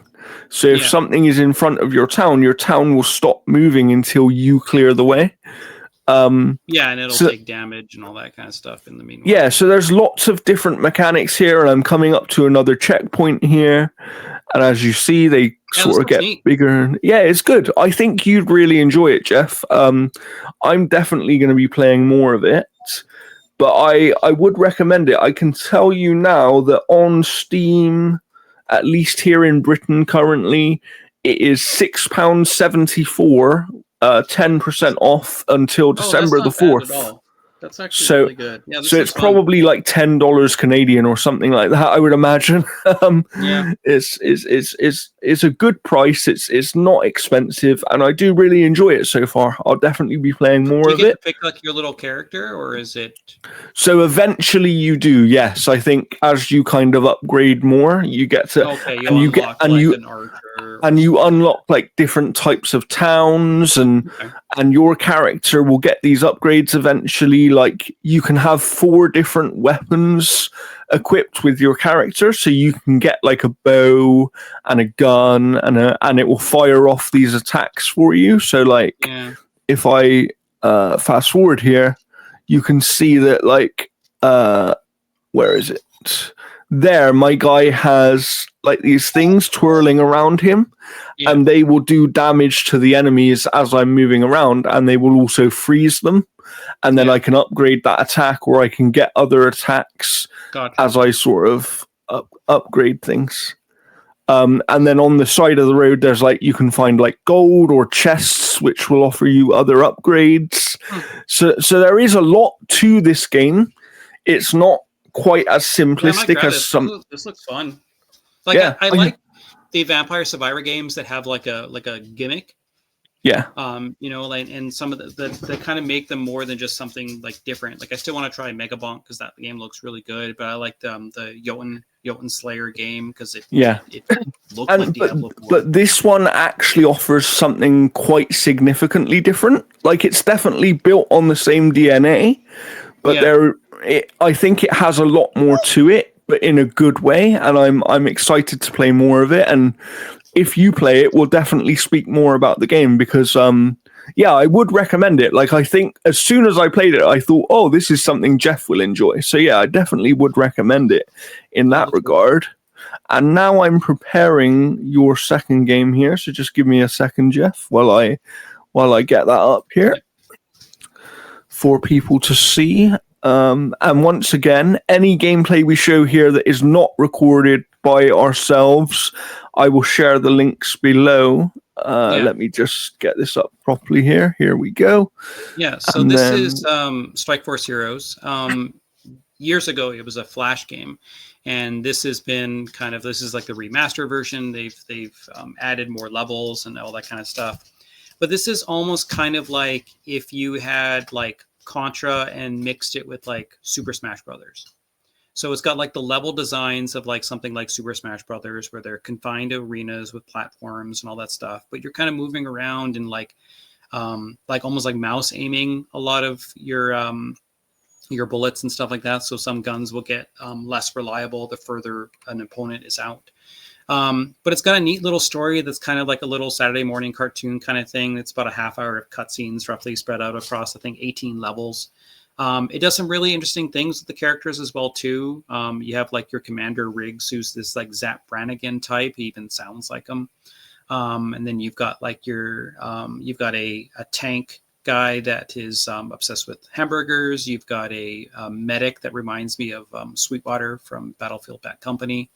So if something is in front of your town will stop moving until you clear the way. And it'll take damage and all that kind of stuff in the meanwhile. Yeah, so there's lots of different mechanics here, and I'm coming up to another checkpoint here. And as you see, they sort of get bigger. Yeah, it's good. I think you'd really enjoy it, Jeff. I'm definitely going to be playing more of it, but I would recommend it. I can tell you now that on Steam, at least here in Britain currently, it is £6.74. 10% off until December the 4th. That's actually So, really good. Yeah, this so it's looks fun. probably like $10 Canadian or something like that, I would imagine. Yeah. It's a good price. It's not expensive, and I do really enjoy it so far. I'll definitely be playing Do more you of get to it. pick like your little character, or is it? So eventually you do, yes. I think as you kind of upgrade more, you get to, Okay, you and you get, unlock like an archer or and you something like unlock like different types of towns, that. Okay. and your character will get these upgrades eventually. Like you can have 4 different weapons equipped with your character, so you can get like a bow and a gun, and it will fire off these attacks for you. So like Yeah. if I fast forward here, you can see that like where is it? There, my guy has like these things twirling around him, Yeah. and they will do damage to the enemies as I'm moving around, and they will also freeze them. And then Yeah. I can upgrade that attack, or I can get other attacks Gotcha. as I sort of upgrade things. And then on the side of the road, there's like you can find like gold or chests, which will offer you other upgrades. So there is a lot to this game. It's not quite as Yeah, I might simplistic grab as this. some. This looks fun. Like Yeah, I like the Vampire Survivor games that have like a gimmick. Yeah, You know, like, and some of the kind of make them more than just something like different. Like I still want to try Megabonk because that game looks really good, but I like the Jotun Slayer game because it looked like Diablo 4. But this one actually offers something quite significantly different. Like it's definitely built on the same DNA, but I think it has a lot more to it, but in a good way. And I'm excited to play more of it. And if you play it, we'll definitely speak more about the game because I would recommend it. Like I think as soon as I played it, I thought, oh, this is something Jeff will enjoy. So yeah, I definitely would recommend it in that regard. And now I'm preparing your second game here, so just give me a second, Jeff, while I get that up here for people to see. And once again, any gameplay we show here that is not recorded by ourselves, I will share the links below. Let me just get this up properly here. Here we go. Yeah, so and this is Strike Force Heroes. Years ago, it was a Flash game, and this has been this is like the remaster version. They've added more levels and all that kind of stuff. But this is almost kind of like if you had like Contra and mixed it with like Super Smash Brothers. So it's got like the level designs of like something like Super Smash Brothers, where they're confined to arenas with platforms and all that stuff. But you're kind of moving around and like almost like mouse aiming a lot of your bullets and stuff like that. So some guns will get less reliable the further an opponent is out. But it's got a neat little story that's kind of like a little Saturday morning cartoon kind of thing. It's about a half hour of cutscenes roughly spread out across, I think, 18 levels. It does some really interesting things with the characters as well, too. You have like your Commander Riggs, who's this like Zap Brannigan type. He even sounds like him. And then you've got like you've got a tank guy that is obsessed with hamburgers. You've got a medic that reminds me of Sweetwater from Battlefield Bad Company.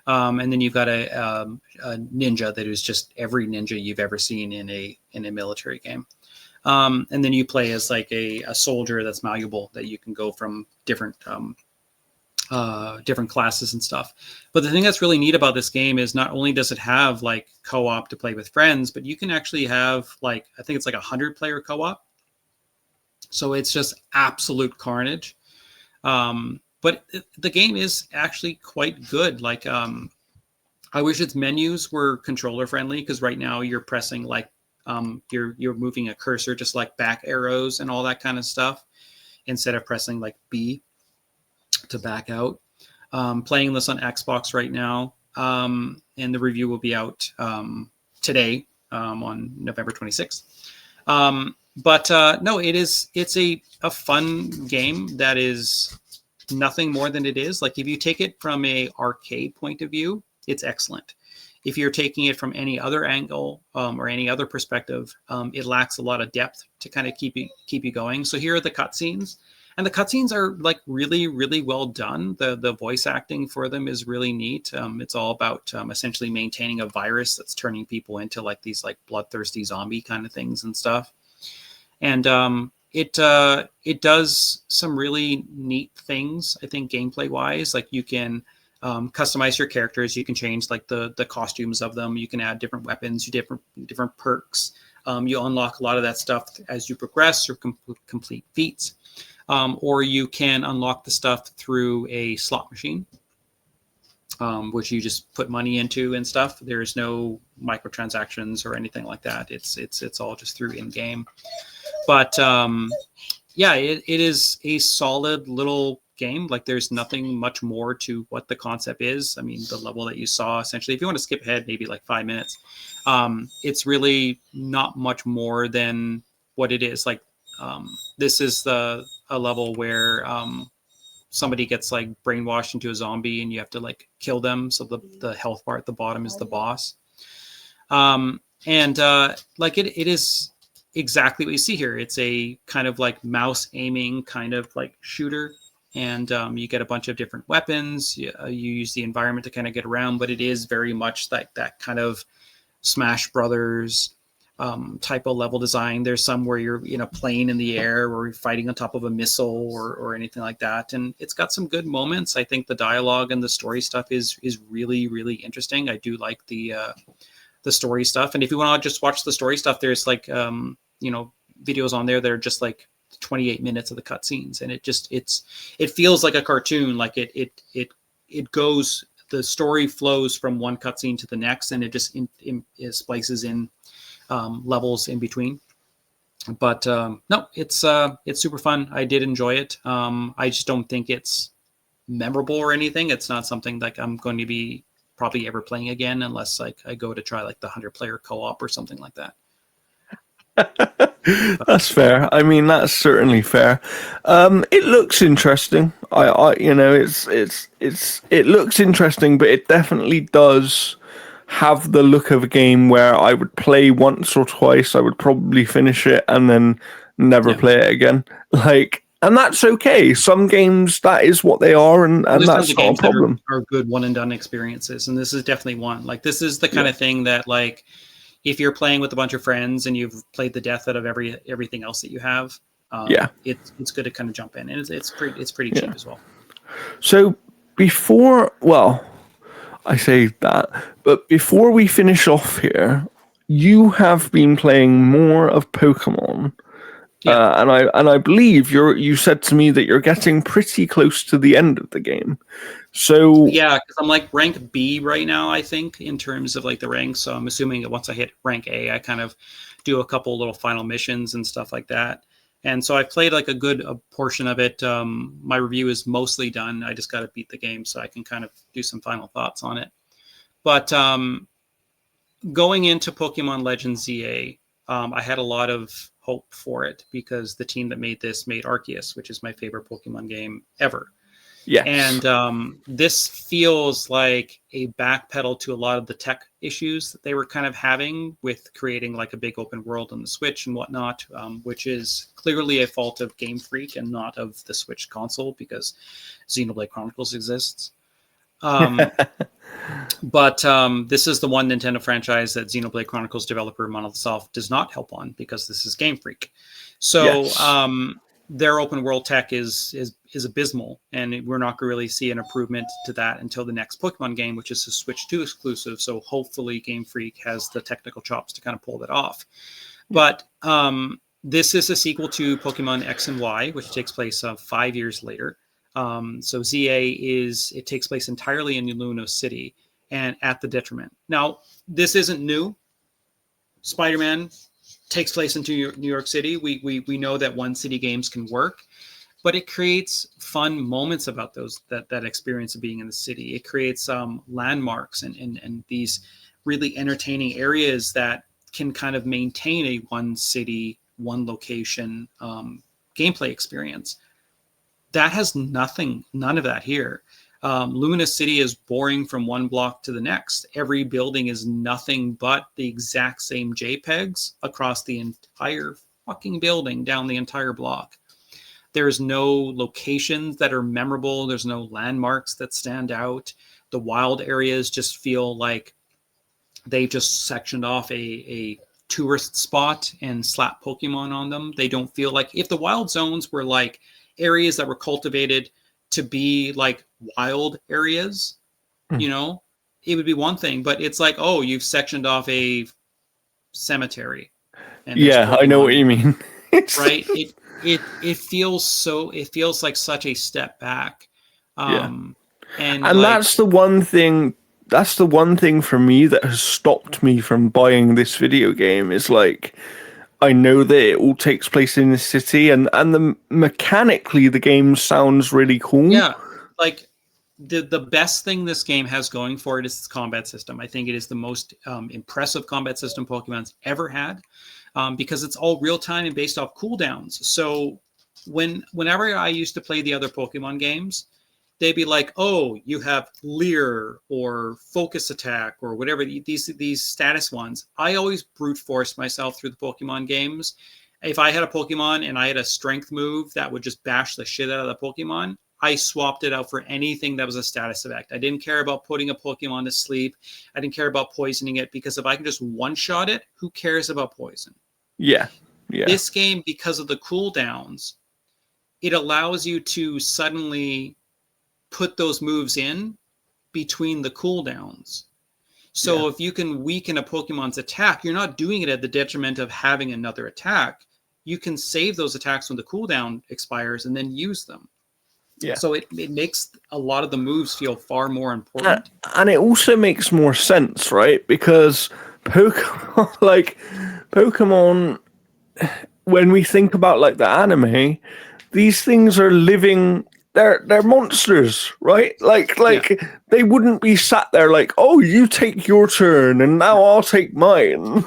And then you've got a ninja that is just every ninja you've ever seen in a military game. And then you play as like a soldier that's malleable, that you can go from different classes and stuff. But the thing that's really neat about this game is not only does it have like co-op to play with friends, but you can actually have like, I think it's like 100-player co-op. So it's just absolute carnage. But the game is actually quite good. Like, I wish its menus were controller friendly, because right now you're pressing like you're moving a cursor, just like back arrows and all that kind of stuff, instead of pressing like B to back out. Playing this on Xbox right now, and the review will be out today on November 26th. But no, it's a fun game that is nothing more than it is. Like if you take it from a arcade point of view, it's excellent. If you're taking it from any other angle or any other perspective, it lacks a lot of depth to kind of keep you going. So here are the cutscenes, and the cutscenes are like really, really well done. The voice acting for them is really neat. It's all about essentially maintaining a virus that's turning people into like these like bloodthirsty zombie kind of things and stuff. And it does some really neat things, I think, gameplay wise. Like you can customize your characters. You can change like the costumes of them. You can add different weapons, different perks. You unlock a lot of that stuff as you progress or complete feats. Or you can unlock the stuff through a slot machine, which you just put money into and stuff. There's no microtransactions or anything like that. It's all just through in game. But yeah, it is a solid little game. Like there's nothing much more to what the concept is. I mean, the level that you saw, essentially, if you want to skip ahead maybe like 5 minutes, it's really not much more than what it is. Like this is a level where somebody gets like brainwashed into a zombie and you have to like kill them. So the health bar at the bottom is the boss. And like it is exactly what you see here. It's a kind of like mouse aiming kind of like shooter. And you get a bunch of different weapons. You use the environment to kind of get around, but it is very much like that kind of Smash Brothers type of level design. There's some where you're in a plane in the air or you're fighting on top of a missile or anything like that. And it's got some good moments. I think the dialogue and the story stuff is really, really interesting. I do like the story stuff. And if you want to just watch the story stuff, there's like, videos on there that are just like 28 minutes of the cutscenes. And it feels like a cartoon. Like it goes, the story flows from one cutscene to the next, and it just it splices in levels in between. But no, it's super fun. I did enjoy it. I just don't think it's memorable or anything. It's not something like I'm going to be probably ever playing again, unless like I go to try like the 100-player co-op or something like that. That's fair. I mean, that's certainly fair. It looks interesting. It looks interesting, but it definitely does have the look of a game where I would play once or twice. I would probably finish it and then never play it again. And that's okay. Some games, that is what they are, and that's not a problem. Are good one and done experiences, and this is definitely one. Like this is the kind of thing that like, if you're playing with a bunch of friends and you've played the death out of everything else that you have, it's good to kind of jump in, and it's pretty cheap as well. So I say that, but before we finish off here, you have been playing more of Pokemon. Yeah. And I believe you said to me that you're getting pretty close to the end of the game. So yeah, because I'm like rank B right now, I think, in terms of like the ranks. So I'm assuming that once I hit rank A, I kind of do a couple little final missions and stuff like that. And so I've played like a good portion of it. My review is mostly done. I just got to beat the game so I can kind of do some final thoughts on it. But going into Pokemon Legends ZA, I had a lot of hope for it because the team that made this made Arceus, which is my favorite Pokemon game ever. Yeah. And this feels like a backpedal to a lot of the tech issues that they were kind of having with creating like a big open world on the Switch and whatnot, which is clearly a fault of Game Freak and not of the Switch console because Xenoblade Chronicles exists. But this is the one Nintendo franchise that Xenoblade Chronicles developer Monolith Soft does not help on because this is Game Freak. So their open world tech is abysmal, and we're not going to really see an improvement to that until the next Pokemon game, which is a Switch 2 exclusive. So hopefully Game Freak has the technical chops to kind of pull that off. But this is a sequel to Pokemon X and Y, which takes place 5 years later. So ZA takes place entirely in Luna City and at the detriment. Now, this isn't new. Spider-Man takes place in New York City. We know that one city games can work, but it creates fun moments about that experience of being in the city. It creates landmarks and these really entertaining areas that can kind of maintain a one city, one location gameplay experience. That has none of that here. Lumina City is boring from one block to the next. Every building is nothing but the exact same JPEGs across the entire fucking building down the entire block. There's no locations that are memorable. There's no landmarks that stand out. The wild areas just feel like they just sectioned off a tourist spot and slap Pokemon on them. They don't feel like, if the wild zones were like areas that were cultivated to be like wild areas, you know, it would be one thing, but it's like, oh, you've sectioned off a cemetery and there's Yeah, I know what you mean. right? It feels like such a step back. And like, that's the one thing. That's the one thing for me that has stopped me from buying this video game. Is like, I know that it all takes place in the city, and mechanically the game sounds really cool. Yeah, like the best thing this game has going for it is its combat system. I think it is the most impressive combat system Pokemon's ever had, because it's all real time and based off cooldowns. So whenever I used to play the other Pokemon games, they'd be like, "Oh, you have Leer or Focus Attack or whatever these status ones." I always brute forced myself through the Pokemon games. If I had a Pokemon and I had a strength move that would just bash the shit out of the Pokemon, I swapped it out for anything that was a status effect. I didn't care about putting a Pokemon to sleep. I didn't care about poisoning it, because if I can just one-shot it, who cares about poison? Yeah. This game, because of the cooldowns, it allows you to suddenly put those moves in between the cooldowns. So if you can weaken a Pokemon's attack, you're not doing it at the detriment of having another attack. You can save those attacks when the cooldown expires and then use them. Yeah. So it makes a lot of the moves feel far more important. And it also makes more sense, right? Because Pokemon, when we think about like the anime, these things are living, they're monsters, right? Like they wouldn't be sat there like, oh, you take your turn and now I'll take mine.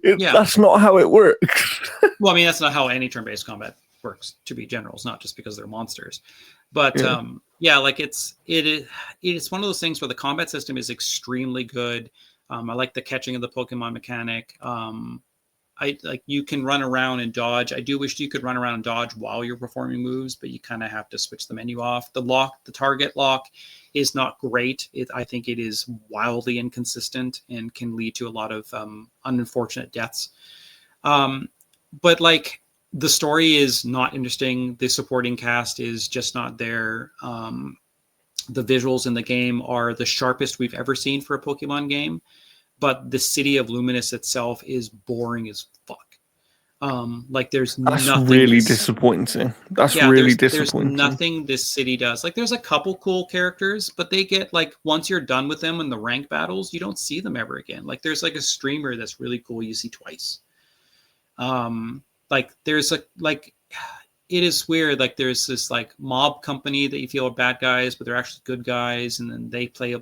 That's not how it works. Well, I mean, that's not how any turn-based combat works, to be general. It's not just because they're monsters. But like it's one of those things where the combat system is extremely good. I like the catching of the Pokemon mechanic. I like, you can run around and dodge. I do wish you could run around and dodge while you're performing moves, but you kind of have to switch the menu off. The target lock is not great. I think it is wildly inconsistent and can lead to a lot of unfortunate deaths. But like, the story is not interesting. The supporting cast is just not there. The visuals in the game are the sharpest we've ever seen for a Pokemon game, but the city of Luminous itself is boring as fuck. That's nothing. Really disappointing. That's really disappointing. There's nothing this city does. Like, there's a couple cool characters, but they get, like, once you're done with them in the rank battles, you don't see them ever again. Like, there's like a streamer that's really cool you see twice. It is weird. Like, there's this like mob company that you feel are bad guys, but they're actually good guys. And then they play a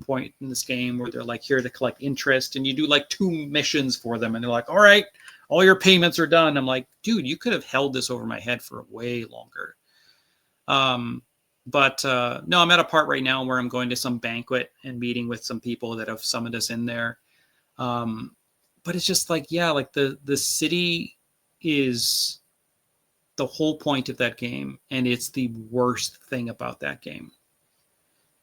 point in this game where they're like here to collect interest, and you do like 2 missions for them. And they're like, all right, all your payments are done. I'm like, dude, you could have held this over my head for way longer. No, I'm at a part right now where I'm going to some banquet and meeting with some people that have summoned us in there. But it's just like, like the city is the whole point of that game, and it's the worst thing about that game.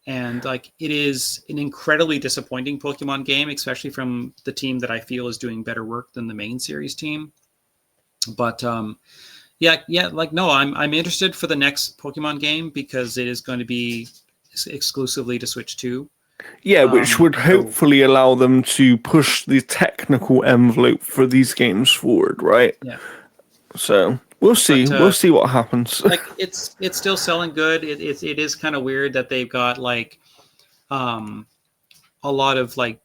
And like, it is an incredibly disappointing Pokemon game, especially from the team that I feel is doing better work than the main series team. But no, I'm interested for the next Pokemon game, because it is going to be exclusively to Switch 2. Yeah, which would hopefully allow them to push the technical envelope for these games forward, right? Yeah. So we'll see. We'll see what happens. Like, it's still selling good. It is kind of weird that they've got like a lot of like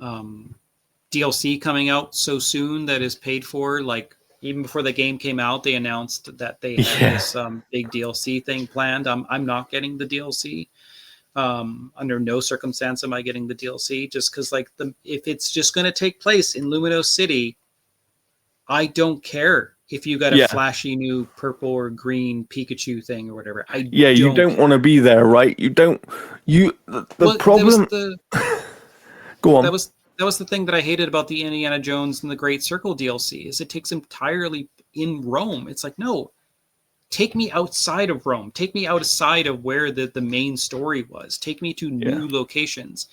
DLC coming out so soon that is paid for. Like, even before the game came out, they announced that they had this big DLC thing planned. I'm not getting the DLC. Under no circumstance am I getting the DLC, just because like if it's just going to take place in Luminous City, I don't care if you got a flashy new purple or green Pikachu thing or whatever. You don't want to be there, right? You don't. Problem. Go on. That was the thing that I hated about the Indiana Jones and the Great Circle DLC, is it takes entirely in Rome. It's like, no, take me outside of Rome. Take me outside of where the main story was. Take me to new locations.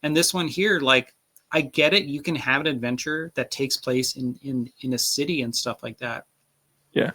And this one here, like, I get it. You can have an adventure that takes place in a city and stuff like that. Yeah.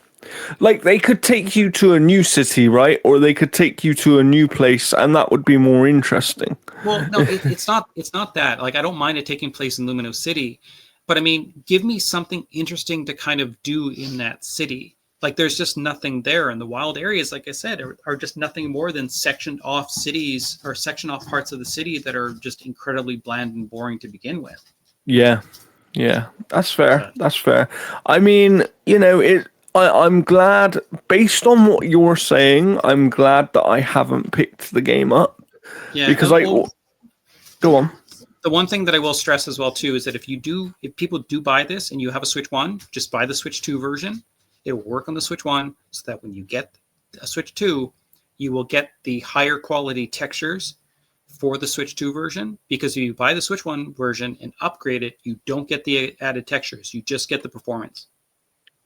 Like, they could take you to a new city, right? Or they could take you to a new place, and that would be more interesting. Well, no, it's not. It's not that. Like, I don't mind it taking place in Lumino City, but I mean, give me something interesting to kind of do in that city. Like, there's just nothing there, and the wild areas, like I said, are just nothing more than sectioned off cities or sectioned off parts of the city that are just incredibly bland and boring to begin with. Yeah. Yeah. That's fair. That's fair. I mean, I'm glad, based on what you're saying, I'm glad that I haven't picked the game up. Yeah, because go on. The one thing that I will stress as well too is that if people do buy this and you have a Switch 1, just buy the Switch 2 version. It will work on the Switch 1 so that when you get a Switch 2, you will get the higher quality textures for the Switch 2 version, because if you buy the Switch 1 version and upgrade it, you don't get the added textures. You just get the performance.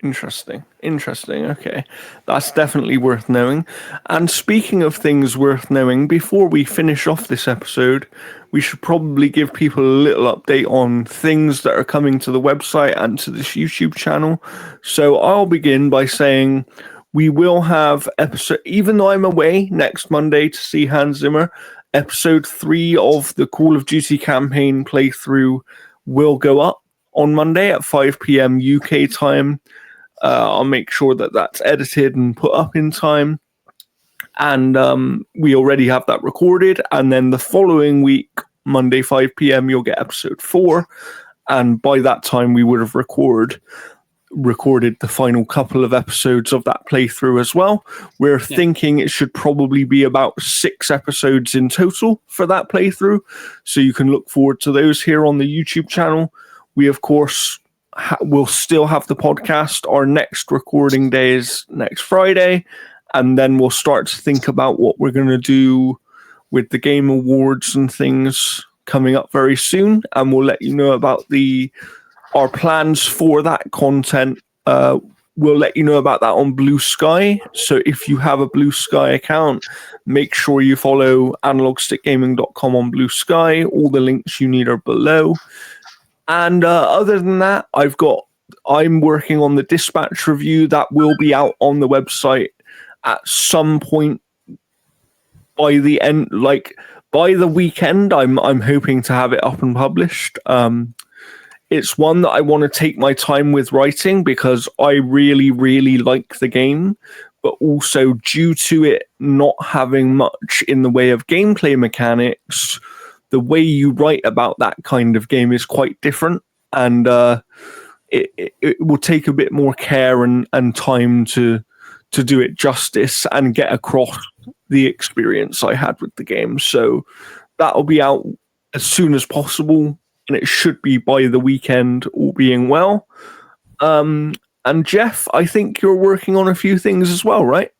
Interesting. Okay. That's definitely worth knowing. And speaking of things worth knowing, before we finish off this episode, we should probably give people a little update on things that are coming to the website and to this YouTube channel. So I'll begin by saying we will have even though I'm away next Monday to see Hans Zimmer, episode 3 of the Call of Duty campaign playthrough will go up on Monday at 5 p.m. UK time. I'll make sure that that's edited and put up in time. And we already have that recorded. And then the following week, Monday, 5 p.m., you'll get episode 4. And by that time, we would have recorded the final couple of episodes of that playthrough as well. We're thinking it should probably be about 6 episodes in total for that playthrough. So you can look forward to those here on the YouTube channel. We, of course, we'll still have the podcast. Our next recording day is next Friday, and then we'll start to think about what we're going to do with the Game Awards and things coming up very soon, and we'll let you know about our plans for that content. We'll let you know about that on Blue Sky. So if you have a Blue Sky account, make sure you follow analogstickgaming.com on Blue Sky. All the links you need are below. And other than that, I'm working on the Dispatch review that will be out on the website at some point by the end, like by the weekend. I'm hoping to have it up and published. It's one that I want to take my time with writing because I really, really like the game, but also due to it not having much in the way of gameplay mechanics, the way you write about that kind of game is quite different, and it will take a bit more care and time to do it justice and get across the experience I had with the game. So that'll be out as soon as possible, and it should be by the weekend, all being well. And Jeff, I think you're working on a few things as well, right?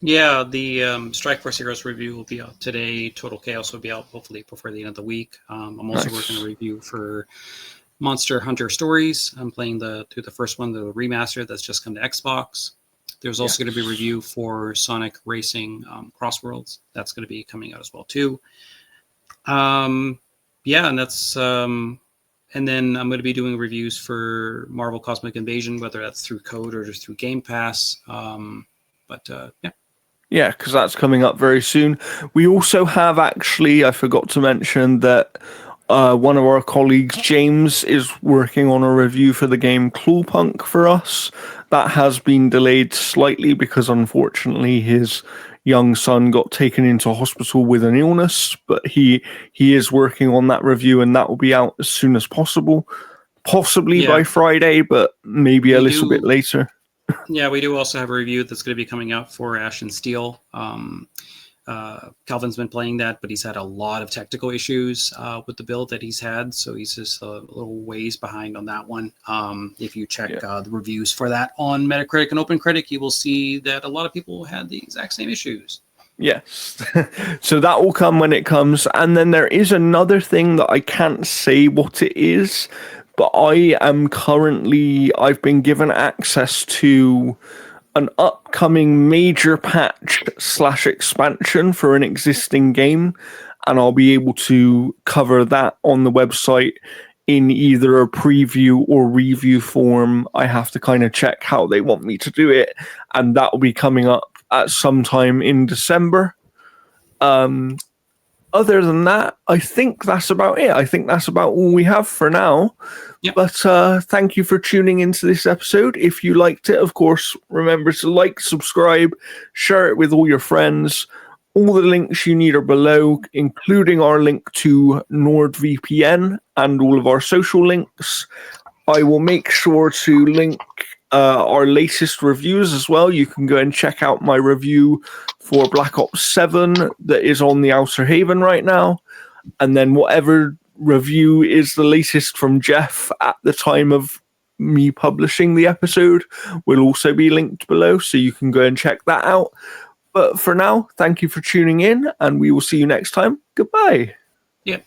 Yeah, the Strike Force Heroes review will be out today. Total Chaos will be out hopefully before the end of the week. I'm also working on a review for Monster Hunter Stories. I'm playing through the first one, the remaster that's just come to Xbox. There's also going to be a review for Sonic Racing Crossworlds. That's going to be coming out as well too. And that's and then I'm going to be doing reviews for Marvel Cosmic Invasion, whether that's through code or just through Game Pass. Yeah, because that's coming up very soon. We also have, actually, I forgot to mention that one of our colleagues, James, is working on a review for the game Clawpunk for us. That has been delayed slightly because, unfortunately, his young son got taken into hospital with an illness, but he is working on that review, and that will be out as soon as possible. Possibly by Friday, but maybe a little bit later. Yeah, we do also have a review that's going to be coming out for Ash and Steel. Calvin's been playing that, but he's had a lot of technical issues with the build that he's had, so he's just a little ways behind on that one. If you check the reviews for that on Metacritic and OpenCritic, you will see that a lot of people had the exact same issues. Yes. So that will come when it comes. And then there is another thing that I can't say what it is, but I've been given access to an upcoming major patch / expansion for an existing game. and I'll be able to cover that on the website in either a preview or review form. I have to kind of check how they want me to do it, and that will be coming up at some time in December. Other than that, I think that's about it. I think that's about all we have for now. Yep. But thank you for tuning into this episode. If you liked it, of course, remember to like, subscribe, share it with all your friends. All the links you need are below, including our link to NordVPN and all of our social links. I will make sure to link our latest reviews as well. You can go and check out my review for Black Ops 7 that is on the Outer Haven right now. And then whatever review is the latest from Jeff at the time of me publishing the episode will also be linked below, so you can go and check that out. But for now, thank you for tuning in, and we will see you next time. Goodbye. Yep.